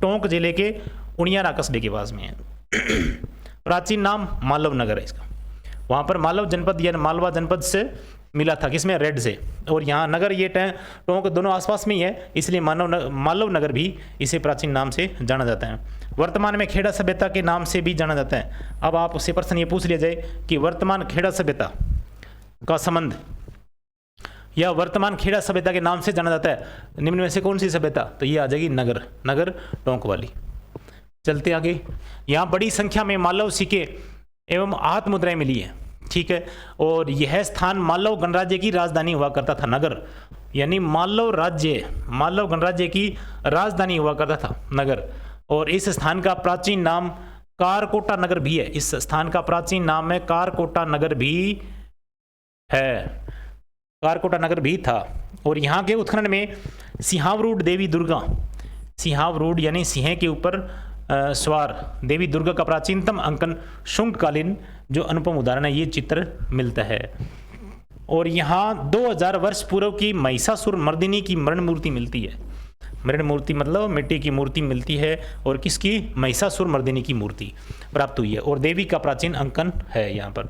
टोंक जिले के उनियारा कस्बे के पास में है। प्राचीन नाम मालव नगर है इसका। वहाँ पर मालव जनपद या मालवा जनपद से मिला था, किसमें? रेड से। और यहाँ नगर ये टोंक दोनों आसपास में ही है, इसलिए मालव नगर भी इसे प्राचीन नाम से जाना जाता है। वर्तमान में खेड़ा सभ्यता के नाम से भी जाना जाता है। अब आपसे प्रश्न ये पूछ लिया जाए कि वर्तमान खेड़ा सभ्यता का संबंध या वर्तमान खेड़ा सभ्यता के नाम से जाना जाता है, निम्न में से कौन सी सभ्यता? तो ये आ जाएगी नगर टोंक वाली। चलते आगे। यहाँ बड़ी संख्या में मालव सिक्के एवं हाथ मुद्राएं मिली है, ठीक है। और यह स्थान मालव गणराज्य की राजधानी हुआ करता था। नगर यानी मालव गणराज्य की राजधानी हुआ करता था नगर। और इस स्थान का प्राचीन नाम कारकोटा नगर भी है। इस स्थान का प्राचीन नाम है कारकोटा नगर भी है, कारकोटा नगर भी था। और यहाँ के उत्खनन में सिंहावरूढ़ देवी दुर्गा, सिंहावरूढ़ यानी सिंह के ऊपर सवार देवी दुर्गा का प्राचीनतम अंकन शुंगकालीन जो अनुपम उदाहरण है ये चित्र मिलता है। और यहाँ 2000 वर्ष पूर्व की महिषासुर मर्दिनी की मरण मूर्ति मिलती है। मरण मूर्ति मतलब मिट्टी की मूर्ति मिलती है। और किसकी? महिषासुर मर्दिनी की मूर्ति प्राप्त हुई है। और देवी का प्राचीन अंकन है यहाँ पर।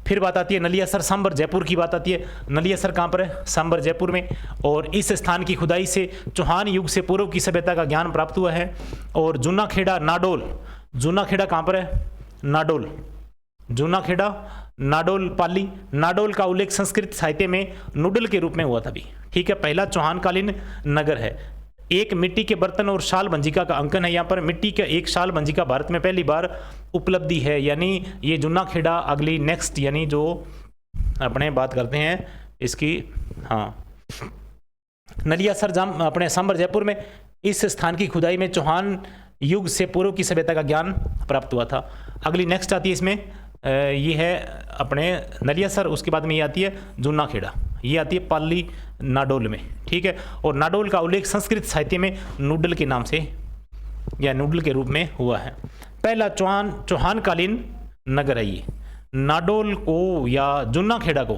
फिर बात आती है नलियासर सांबर जयपुर की बात आती है। नलियासर कहाँ पर है? सांबर जयपुर में। और इस स्थान की खुदाई से चौहान युग से पूर्व की सभ्यता का ज्ञान प्राप्त हुआ है। और जूनाखेड़ा नाडोल, जूनाखेड़ा कहाँ पर है? नाडोल, जूनाखेड़ा नाडोल पाली। नाडोल का उल्लेख संस्कृत साहित्य में नूडल के रूप में हुआ था भी, ठीक है। पहला चौहानकालीन नगर है। एक मिट्टी के बर्तन और शाल भंजिका का अंकन है यहाँ पर। मिट्टी का एक शाल भंजिका भारत में पहली बार उपलब्धि है, यानी ये जूनाखेड़ा। अगली नेक्स्ट यानी जो अपने बात करते हैं इसकी, हाँ, नलियासर अपने सांबर जयपुर में इस स्थान की खुदाई में चौहान युग से पूर्व की सभ्यता का ज्ञान प्राप्त हुआ था। अगली नेक्स्ट आती है इसमें, ये है अपने नलियासर। उसके बाद में ये आती है जूनाखेड़ा। ये आती है पाली नाडोल में, ठीक है। और नाडोल का उल्लेख संस्कृत साहित्य में नूडल के नाम से या नूडल के रूप में हुआ है। पहला चौहान कालीन नगर है ये, नाडोल को या जुन्नाखेड़ा को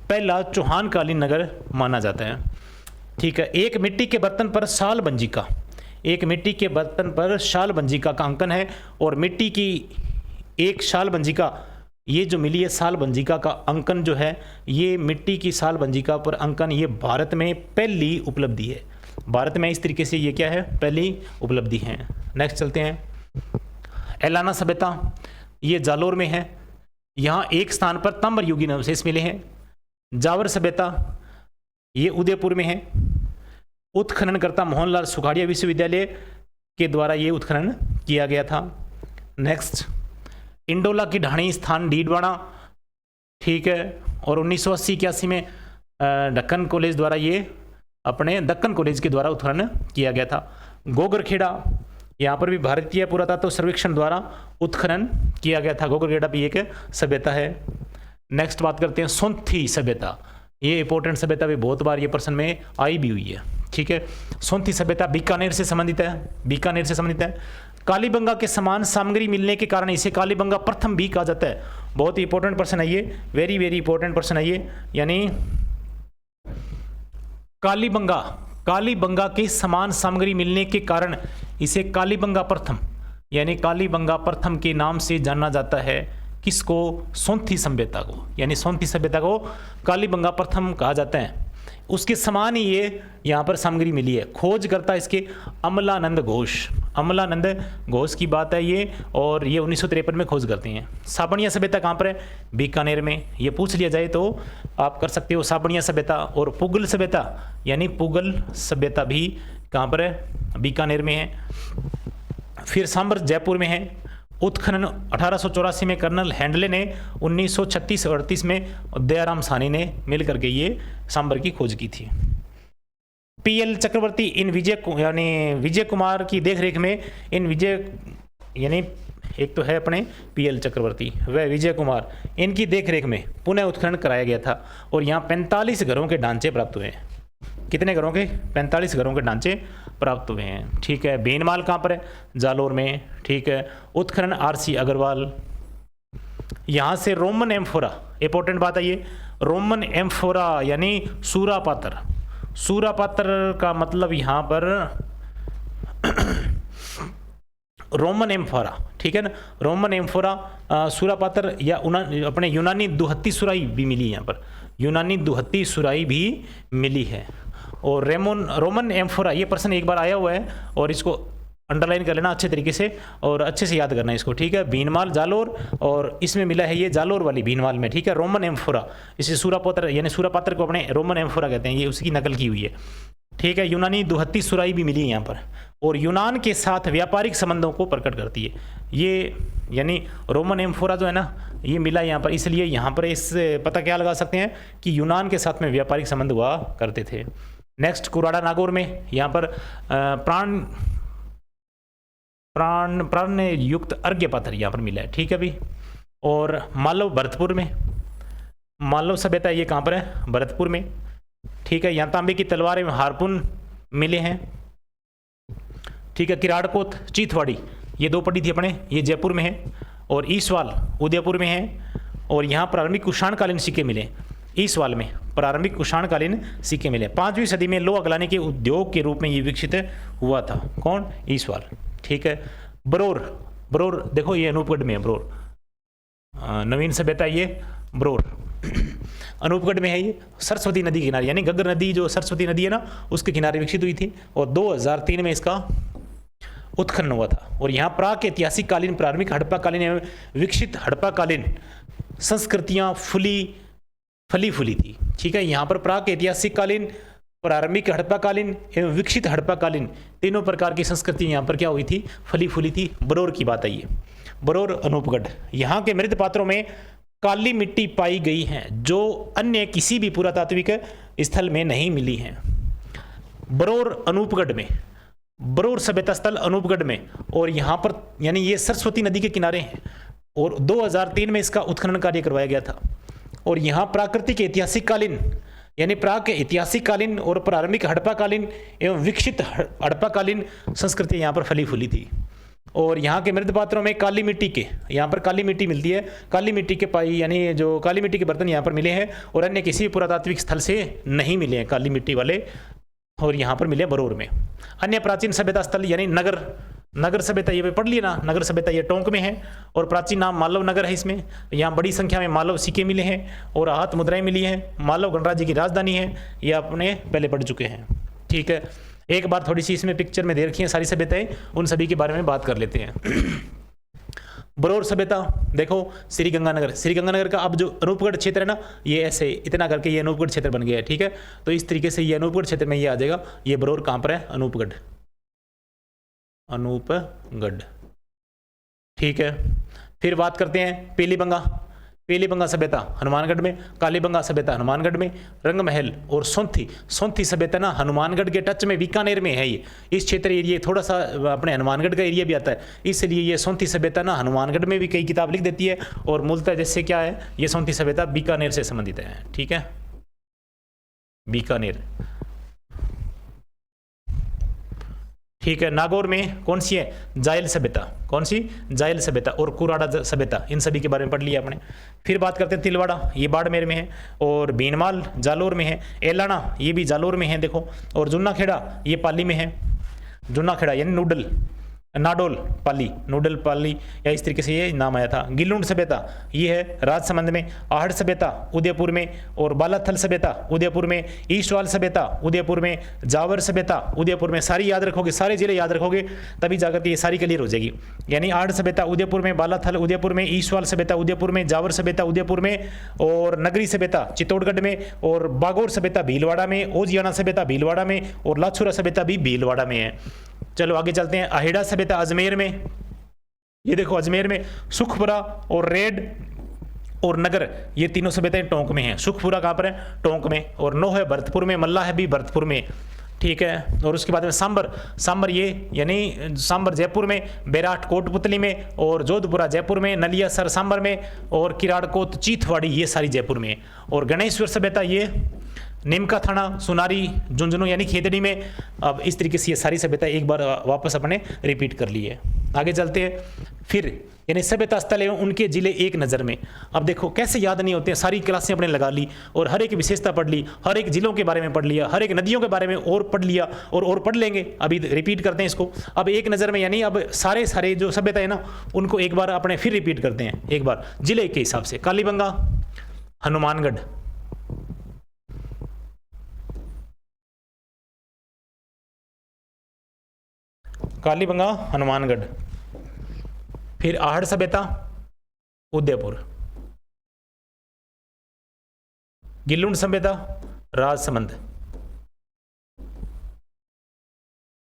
पहला चौहान कालीन नगर माना जाता है, ठीक है। एक मिट्टी के बर्तन पर शाल बंजिका, एक मिट्टी के बर्तन पर शाल बंजिका का अंकन है, और मिट्टी की एक शाल बंजिका ये जो मिली है शाल बंजिका का अंकन जो है, ये मिट्टी की शाल बंजिका पर अंकन ये भारत में पहली उपलब्धि है। भारत में इस तरीके से ये क्या है, पहली उपलब्धि है। नेक्स्ट चलते हैं। एलाना सभ्यता, ये जालोर में है। यहाँ एक स्थान पर ताम्र युगीन अवशेष मिले हैं। जावर सभ्यता, ये उदयपुर में है। उत्खननकर्ता मोहनलाल सुखाड़िया विश्वविद्यालय के द्वारा ये उत्खनन किया गया था। नेक्स्ट, इंडोला की ढाणी स्थान डीडवाड़ा, ठीक है। और 1980-81 में दक्कन कॉलेज द्वारा ये अपने दक्कन कॉलेज के द्वारा उत्खनन किया गया था। गोगरखेड़ा, यहाँ पर भी भारतीय पुरातत्व सर्वेक्षण द्वारा उत्खनन किया गया था। गोगरखेड़ा भी एक सभ्यता है। नेक्स्ट बात करते हैं सोंथी सभ्यता, ये इंपॉर्टेंट सभ्यता भी बहुत बार ये प्रश्न में आई भी हुई है, ठीक है। सोंथी सभ्यता बीकानेर से संबंधित है, बीकानेर से संबंधित है। कालीबंगा के समान सामग्री मिलने के कारण इसे कालीबंगा प्रथम भी कहा जाता है। बहुत ही इंपॉर्टेंट प्रश्न है ये, वेरी वेरी इंपॉर्टेंट प्रश्न है ये। यानी कालीबंगा के समान सामग्री मिलने के कारण इसे कालीबंगा प्रथम यानी कालीबंगा प्रथम के नाम से जाना जाता है। किसको? सोंथी सभ्यता को, यानी सोंथी सभ्यता को कालीबंगा प्रथम कहा जाता है। उसके समान ही ये यहाँ पर सामग्री मिली है। खोज करता इसके अमलानंद घोष, अमलानंद घोष की बात है ये, और ये 1953 में खोज करते हैं। साबणिया सभ्यता कहाँ पर है? बीकानेर में। ये पूछ लिया जाए तो आप कर सकते हो साबणिया सभ्यता। और पुगल सभ्यता यानी पुगल सभ्यता भी कहाँ पर है? बीकानेर में है। फिर सांबर जयपुर में है। उत्खनन 1884 में कर्नल हैंडले ने, 1936-38 में दयाराम साहनी ने मिल करके ये सांबर की खोज की थी। पीएल चक्रवर्ती इन विजय कुमार की देखरेख में इन विजय यानी एक तो है अपने पीएल चक्रवर्ती व विजय कुमार, इनकी देखरेख में पुनः उत्खनन कराया गया था और यहाँ 45 घरों के ढांचे प्राप्त हुए हैं। कितने घरों के? 45 घरों के ढांचे प्राप्त हुए हैं, ठीक है। बेनमाल कहाँ पर है? जालोर में, ठीक है। उत्खनन आरसी अग्रवाल। यहाँ से रोमन एम्फोरा, इंपॉर्टेंट बात है ये, रोमन एम्फोरा यानी सूरा पात्र। सूरा पात्र का मतलब यहाँ पर रोमन एम्फोरा, ठीक है ना। रोमन एम्फोरा सूरा पात्र या अपने यूनानी दुहत्ती सुराई भी मिली यहाँ पर, यूनानी दुहत्ती सुराई भी मिली है। और रोमन एम्फोरा, ये प्रश्न एक बार आया हुआ है और इसको अंडरलाइन कर लेना अच्छे तरीके से और अच्छे से याद करना इसको, ठीक है। भीनमाल जालोर, और इसमें मिला है ये जालोर वाली भीनमाल में, ठीक है। रोमन एम्फोरा, इसे सूरापात्र यानी सूरापात्र को अपने रोमन एम्फोरा कहते हैं, ये उसकी नकल की हुई है, ठीक है। यूनानी दुहत्ती सुराई भी मिली है यहाँ पर, और यूनान के साथ व्यापारिक संबंधों को प्रकट करती है ये, यानी रोमन एम्फोरा जो है ना ये मिला यहाँ पर, इसलिए यहाँ पर इस पता क्या लगा सकते हैं कि यूनान के साथ में व्यापारिक संबंध हुआ करते थे। नेक्स्ट, कुराड़ा नागौर में, यहाँ पर प्राण युक्त अर्घ्य पात्र यहाँ पर मिला है, ठीक है भी। और मालव भरतपुर में, मालव सभ्यता ये कहाँ पर है? भरतपुर में, ठीक है। यहाँ तांबे की तलवार एवं हारपून मिले हैं, ठीक है। किराड़कोट चीथवाड़ी, ये दो पड़ी थी अपने, ये जयपुर में है, और ईसवाल उदयपुर में है। और यहाँ प्रारंभिक कुषाणकालीन सिक्के मिले, ईसवाल में प्रारंभिक कुषाणकालीन सिक्के मिले। 5वीं सदी में लोहा गलाने के उद्योग के रूप में ये विकसित हुआ था। कौन? ईसवाल, ठीक है। बरोर देखो ये अनूपगढ़ में है, बरोर नवीन सभ्यता, ये बरोर अनूपगढ़ में है। ये सरस्वती नदी के किनारे, यानी घग्गर नदी जो सरस्वती नदी है ना उसके किनारे विकसित हुई थी, और 2003 में इसका उत्खनन हुआ था। और यहाँ प्राक ऐतिहासिक कालीन, प्रारंभिक हड़प्पा कालीन एवं विकसित हड़प्पा कालीन संस्कृतियाँ फली फूली थी, ठीक है। यहाँ पर प्राक ऐतिहासिक कालीन, प्रारंभिक हड़प्पा कालीन एवं विकसित हड़प्पा कालीन तीनों प्रकार की संस्कृति यहाँ पर क्या हुई थी? फली फूली थी। बरोर की बात आई है, बरोर अनूपगढ़। यहाँ के मृत पात्रों में काली मिट्टी पाई गई है जो अन्य किसी भी पुरातात्विक स्थल में नहीं मिली है। बरोर अनूपगढ़ में, बरोर सभ्यता स्थल अनूपगढ़ में, और यहाँ पर यानी ये सरस्वती नदी के किनारे हैं, और 2003 में इसका उत्खनन कार्य करवाया गया था। और यहाँ प्राकृतिक ऐतिहासिक कालीन यानी प्राग के ऐतिहासिक कालीन और प्रारंभिक हड़प्पाकालीन एवं विकसित हड़प्पाकालीन संस्कृति यहाँ पर फली फूली थी। और यहाँ के मृत पात्रों में काली मिट्टी के, यहाँ पर काली मिट्टी मिलती है, काली मिट्टी के पाई यानी जो काली मिट्टी के बर्तन यहाँ पर मिले हैं और अन्य किसी पुरातात्विक स्थल से नहीं मिले हैं काली मिट्टी वाले, और यहाँ पर मिले बरूर में। अन्य प्राचीन सभ्यता स्थल यानी नगर सभ्यता, ये पढ़ लिया ना, नगर सभ्यता ये टोंक में है और प्राचीन नाम मालव नगर है इसमें। यहाँ बड़ी संख्या में मालव सिक्के मिले हैं और हाथ मुद्राएं मिली हैं। मालव गणराज्य की राजधानी है, ये आपने पहले पढ़ चुके हैं। ठीक है, एक बार थोड़ी सी इसमें पिक्चर में दे रखी है सारी सभ्यताएं, उन सभी के बारे में बात कर लेते हैं। बरौर सभ्यता देखो, श्रीगंगानगर का अब जो अनूपगढ़ क्षेत्र है ना, ये ऐसे इतना करके ये अनूपगढ़ क्षेत्र बन गया है। ठीक है, तो इस तरीके से ये अनूपगढ़ क्षेत्र में ये आ जाएगा। ये बरौर कहाँ पर है? अनूपगढ़। ठीक है, फिर बात करते हैं पीलीबंगा सभ्यता हनुमानगढ़ में, कालीबंगा सभ्यता हनुमानगढ़ में, रंगमहल और सोंथी सभ्यता ना हनुमानगढ़ के टच में बीकानेर में है। ये इस क्षेत्र एरिया थोड़ा सा अपने हनुमानगढ़ का एरिया भी आता है, इसलिए ये सोंथी सभ्यता ना हनुमानगढ़ में भी कई किताब लिख देती है और मूलतः जैसे क्या है, ये सोंथी सभ्यता बीकानेर से संबंधित है। ठीक है, बीकानेर। ठीक है, नागौर में कौन सी है? जायल सभ्यता। कौन सी? जायल सभ्यता और कुराड़ा सभ्यता, इन सभी के बारे में पढ़ लिया आपने। फिर बात करते हैं तिलवाड़ा, ये बाड़मेर में है, और भीनमाल जालोर में है, एलाना ये भी जालोर में है देखो, और जुन्नाखेड़ा ये पाली में है। जुन्नाखेड़ा यानी नाडोल पाली, नूडल पाली या इस तरीके से ये नाम आया था। गिलुंड सभ्यता ये है राजसमंद में, आहड़ सभ्यता उदयपुर में, और बालाथल सभ्यता उदयपुर में, ईस्टवाल सभ्यता उदयपुर में, जावर सभ्यता उदयपुर में। सारी याद रखोगे, सारे जिले याद रखोगे तभी जाकर के ये सारी क्लियर हो जाएगी। यानी आहड़ सभ्यता उदयपुर में, बालाथल उदयपुर में, ईस्टवाल सभ्यता उदयपुर में, जावर सभ्यता उदयपुर में, और नगरी सभ्यता चित्तौड़गढ़ में, और बागौर सभ्यता भीलवाड़ा में, ओजियाना सभ्यता भीलवाड़ा में, और लाछुरा सभ्यता भी भीलवाड़ा में है। चलो आगे चलते हैं। अहेड़ा सभ्यता अजमेर में, ये देखो अजमेर में सुखपुरा और रेड और नगर ये तीनों सभ्यताएं टोंक में हैं। सुखपुरा कहाँ पर है? टोंक में। और नोह है भरतपुर में, मल्ला है भी भरतपुर में। ठीक है, और उसके बाद में सांबर ये यानी सांबर जयपुर में, बैराट कोटपुतली में, और जोधपुरा जयपुर में, नलियासर सांबर में, और किराड़कोट चीथवाड़ी ये सारी जयपुर में। और गणेश्वर सभ्यता ये नीमका थाना, सुनारी, झुंझुनू यानी खेतड़ी में। अब इस तरीके से ये सारी सभ्यता एक बार वापस अपने रिपीट कर ली है। आगे चलते हैं। फिर यानी सभ्यता स्थल एवं उनके जिले एक नज़र में। अब देखो कैसे याद नहीं होते हैं, सारी क्लासें अपने लगा ली और हर एक विशेषता पढ़ ली, हर एक जिलों के बारे में पढ़ लिया, हर एक नदियों के बारे में और पढ़ लिया, और पढ़ लेंगे। अभी रिपीट करते हैं इसको। अब एक नज़र में यानी अब सारे जो सभ्यता है ना उनको एक बार अपने फिर रिपीट करते हैं एक बार जिले के हिसाब से। कालीबंगा हनुमानगढ़, कालीबंगा हनुमानगढ़। फिर आहड़ सभ्यता उदयपुर, गिल्लुंड सभ्यता राजसमंद,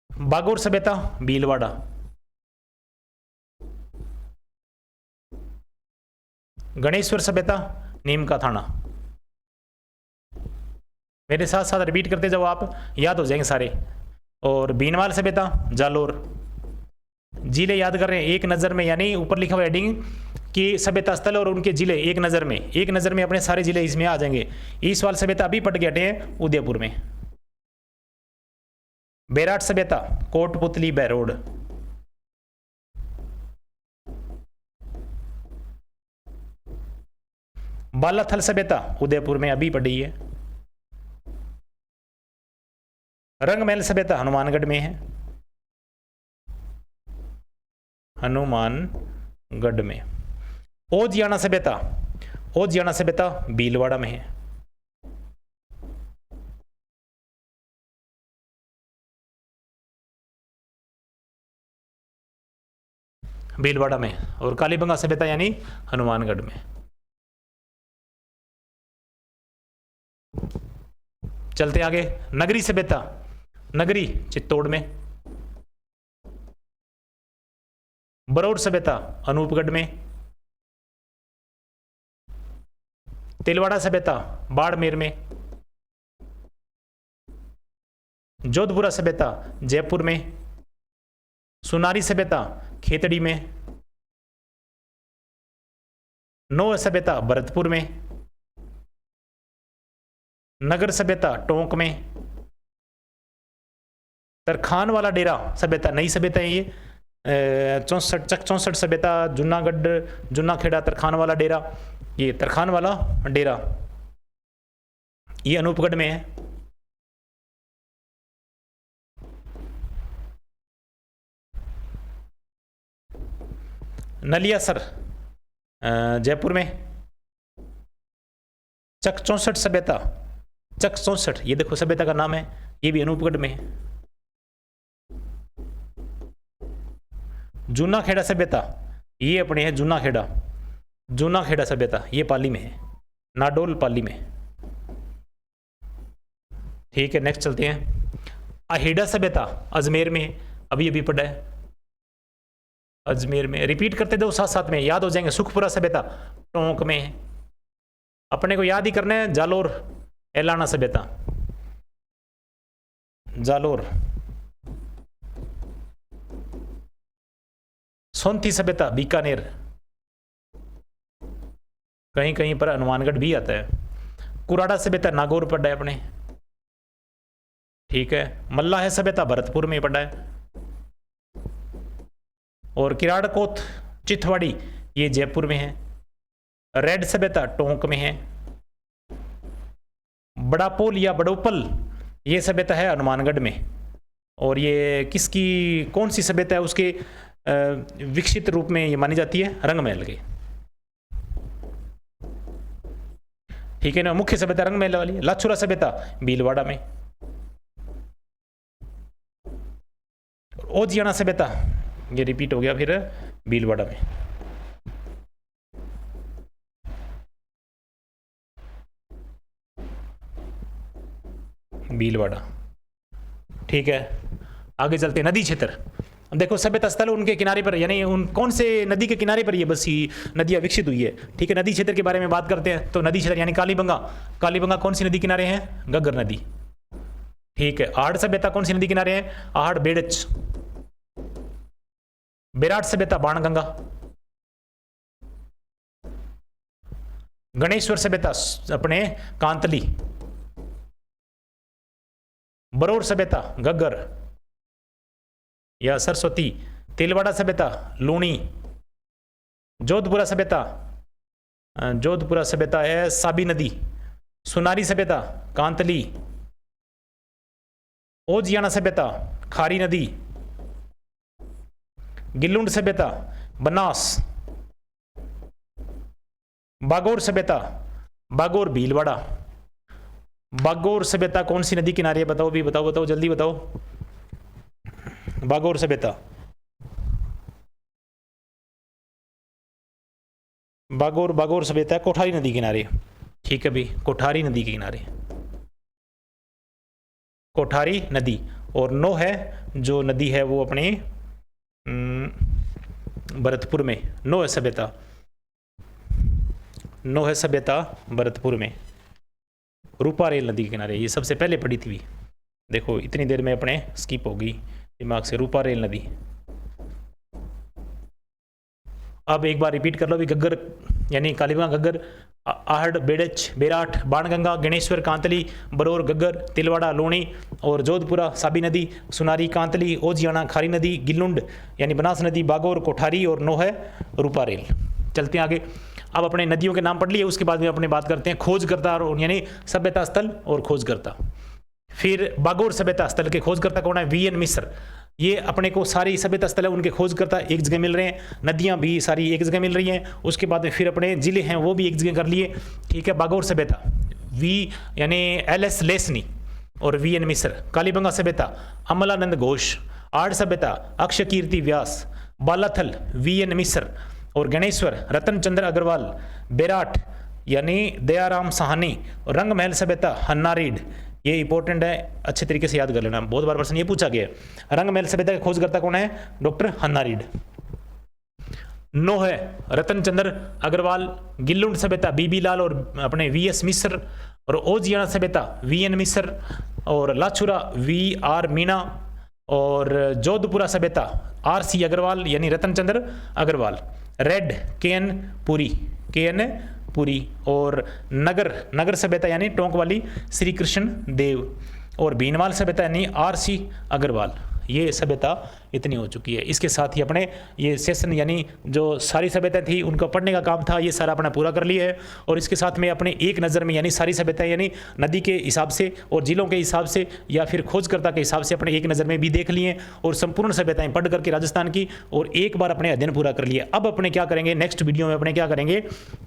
बागौर सभ्यता भीलवाड़ा, गणेश्वर सभ्यता नीमका थाना। मेरे साथ साथ रिपीट करते जाओ, आप याद हो जाएंगे सारे। और बीनवाल सभ्यता जालोर। जिले याद कर रहे हैं एक नज़र में, यानी ऊपर लिखा हुआ हेडिंग कि सभ्यता स्थल और उनके जिले एक नज़र में अपने सारे जिले इसमें आ जाएंगे। ईसवाल सभ्यता अभी पढ़ के हटे हैं उदयपुर में। बैराट सभ्यता कोटपुतली बैरोड। बालाथल सभ्यता उदयपुर में अभी पढ़ी है। रंगमहल सभ्यता हनुमानगढ़ में है, हनुमानगढ़ में। ओजियाना सभ्यता भीलवाड़ा में है। भीलवाड़ा में। और कालीबंगा सभ्यता यानी हनुमानगढ़ में। चलते आगे। नगरी सभ्यता, नगरी चित्तौड़ में। बरौर सभ्यता अनूपगढ़ में। तिलवाड़ा सभ्यता बाड़मेर में। जोधपुरा सभ्यता जयपुर में। सुनारी सभ्यता खेतड़ी में। नोह सभ्यता भरतपुर में। नगर सभ्यता टोंक में। तरखान वाला डेरा सभ्यता नई सभ्यता है ये। 64 सभ्यता जूनागढ़ जूनाखेड़ा तरखान वाला डेरा, ये तरखान वाला डेरा ये अनूपगढ़ में है। नलियासर जयपुर में। चक 64 सभ्यता, चक 64 ये देखो सभ्यता का नाम है, ये भी अनूपगढ़ में है। जूनाखेड़ा सभ्यता ये अपने है जूनाखेड़ा, जूनाखेड़ा सभ्यता ये पाली में है, नाडोल पाली में। ठीक है, नेक्स्ट चलते हैं। अहेड़ा सभ्यता अजमेर में है, अभी अभी पढ़ा है अजमेर में। रिपीट करते दो साथ साथ में, याद हो जाएंगे। सुखपुरा सभ्यता टोंक में है, अपने को याद ही करना है। जालोर एलाना सभ्यता, जालोर। सोंथी सभ्यता बीकानेर, कहीं कहीं पर हनुमानगढ़ भी आता है। कुराड़ा सभ्यता नागौर पढ़ा है अपने। ठीक है, मल्लाह सभ्यता भरतपुर में पढ़ा है। और किराड़कोट चिथवाड़ी ये जयपुर में है। रेड सभ्यता टोंक में है। बड़ापोल या बड़ोपल ये सभ्यता है हनुमानगढ़ में। और ये किसकी कौन सी सभ्यता है उसके विकसित रूप में ये मानी जाती है? रंगमहल के। ठीक है ना, मुख्य सभ्यता रंगमहल वाली है। लाछुरा सभ्यता भीलवाड़ा में। ओजियाना सभ्यता ये रिपीट हो गया फिर भीलवाड़ा में। भीलवाड़ा। ठीक है, आगे चलते। नदी क्षेत्र देखो, सभ्यता स्थल उनके किनारे पर, यानी उन कौन से नदी के किनारे पर ये बसी नदियाँ विकसित हुई है। ठीक है, नदी क्षेत्र के बारे में बात करते हैं। तो नदी क्षेत्र यानी कालीबंगा, कालीबंगा कौन सी नदी किनारे है? घग्गर नदी। ठीक है, आहड़ सभ्यता कौन सी नदी किनारे है? आहड़ बेड़च। बेराट सभ्यता बाणगंगा। गणेश्वर सभ्यता अपने कांतली। बरौर सभ्यता घग्गर या सरस्वती। तिलवाड़ा सभ्यता लूणी। जोधपुरा सभ्यता, जोधपुरा सभ्यता है साबी नदी। सुनारी सभ्यता कांतली। ओजियाना सभ्यता खारी नदी। गिल्लुंड सभ्यता बनास। बागौर सभ्यता बागौर भीलवाड़ा। बागौर सभ्यता कौन सी नदी किनारे है? बताओ भी, बताओ बताओ जल्दी बताओ। बागौर सभ्यता, बागौर बागौर सभ्यता कोठारी नदी किनारे। ठीक है भी, कोठारी नदी के किनारे, कोठारी नदी। और नो है जो नदी है वो अपने भरतपुर में। नो है सभ्यता, नो है सभ्यता भरतपुर में। रूपा रेल नदी के किनारे, ये सबसे पहले पड़ी थी। देखो इतनी देर में अपने स्किप होगी दिमाग से। रूपा रेल नदी। अब एक बार रिपीट कर लो भी। घग्गर यानी कालीबंगा घग्गर, आहड़ बेड़च बेराट बाणगंगा गणेश्वर कांतली बरौर घग्गर तिलवाड़ा लूणी और जोधपुरा साबी नदी सुनारी कांतली ओजियाना खारी नदी गिल्लुंड यानी बनास नदी बागौर कोठारी और नो है रूपा रेल। चलते हैं आगे। अब अपने नदियों के नाम पढ़ लिए, उसके बाद में अपने बात करते हैं खोजकर्ता और यानी सभ्यता स्थल और खोजकर्ता। फिर बागौर सभ्यता स्थल के खोजकर्ता कौन है? वीएन मिश्र। ये अपने को सारी सभ्यता स्थल है उनके खोजकर्ता एक जगह मिल रहे हैं। नदियां भी सारी एक जगह मिल रही हैं। उसके बाद में फिर अपने जिले हैं वो भी एक जगह कर लिए। ठीक है, बागौर सभ्यता वी यानी एलएस लेसनी और वीएन मिश्र। कालीबंगा सभ्यता अमलानंद घोष। आड़ सभ्यता अक्षय कीर्ति व्यास। बालाथल वीएन मिश्र और गणेश्वर रतन चंद्र अग्रवाल। बेराट यानी दयाराम साहनी। और रंगमहल सभ्यता हन्ना रीड। ये इंपॉर्टेंट है, अच्छे तरीके से याद कर लेना, बहुत बार प्रश्न ये पूछा गया है। रंगमहल सभ्यता के खोजकर्ता कौन है? डॉक्टर हन्ना रीड। नो है रतन चंद्र अग्रवाल। गिल्लुंड सभ्यता बीबी लाल और अपने वीएस मिश्र। और ओजियाना सभ्यता वीएन मिश्र और लाछुरा वीआर मीणा। और जोधपुरा सभ्यता आरसी अग्रवाल यानी Ratan Chandra Agarwal. Read KN Puri, KN Puri, और नगर सभ्यता यानी टोंक वाली श्री कृष्ण देव, और भीनमाल सभ्यता यानी RC अग्रवाल। ये सभ्यता इतनी हो चुकी है। इसके साथ ही अपने ये सेशन यानी जो सारी सभ्यता थी उनका पढ़ने का काम था ये सारा अपना पूरा कर लिया है। और इसके साथ में अपने एक नज़र में यानी सारी सभ्यता यानी नदी के हिसाब से और जिलों के हिसाब से या फिर खोजकर्ता के हिसाब से अपने एक नज़र में भी देख लिए और संपूर्ण सभ्यताएं पढ़ करके राजस्थान की और एक बार अपने अध्ययन पूरा कर लिया। अब अपने क्या करेंगे, नेक्स्ट वीडियो में अपने क्या करेंगे,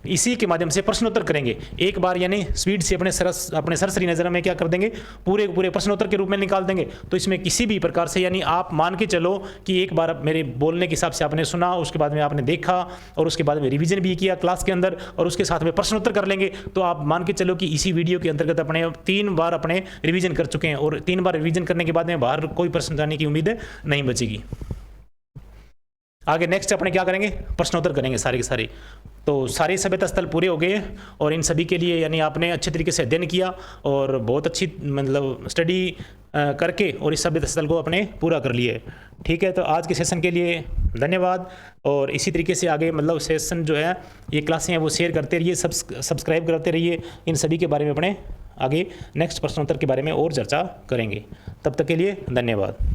इसी के माध्यम से प्रश्नोत्तर करेंगे। एक बार यानी स्पीड से अपने सरसरी नज़र में क्या कर देंगे, पूरे प्रश्नोत्तर के रूप में निकाल देंगे। तो इसमें किसी भी प्रकार से यानी आप मान के चलो कि एक बार मेरे बोलने के हिसाब से आपने सुना, उसके बाद में आपने देखा और उसके बाद में रिवीजन भी किया क्लास के अंदर और उसके साथ में प्रश्नोत्तर कर लेंगे, तो आप मान के चलो कि इसी वीडियो के अंतर्गत अपने 3 बार अपने रिवीजन कर चुके हैं। और 3 बार रिवीजन करने के बाद में बाहर कोई प्रश्न जाने की उम्मीद नहीं बचेगी। आगे नेक्स्ट अपने क्या करेंगे, प्रश्नोत्तर करेंगे सारे के सारे। तो सारे सभ्यता स्थल पूरे हो गए और इन सभी के लिए यानी आपने अच्छे तरीके से अध्ययन किया और बहुत अच्छी मतलब स्टडी करके और इस सभ्यता स्थल को अपने पूरा कर लिए। ठीक है, तो आज के सेशन के लिए धन्यवाद। और इसी तरीके से आगे मतलब सेशन जो है ये क्लासें हैं वो शेयर करते रहिए, सब्सक्राइब करते रहिए। इन सभी के बारे में अपने आगे नेक्स्ट प्रश्नोत्तर के बारे में और चर्चा करेंगे। तब तक के लिए धन्यवाद।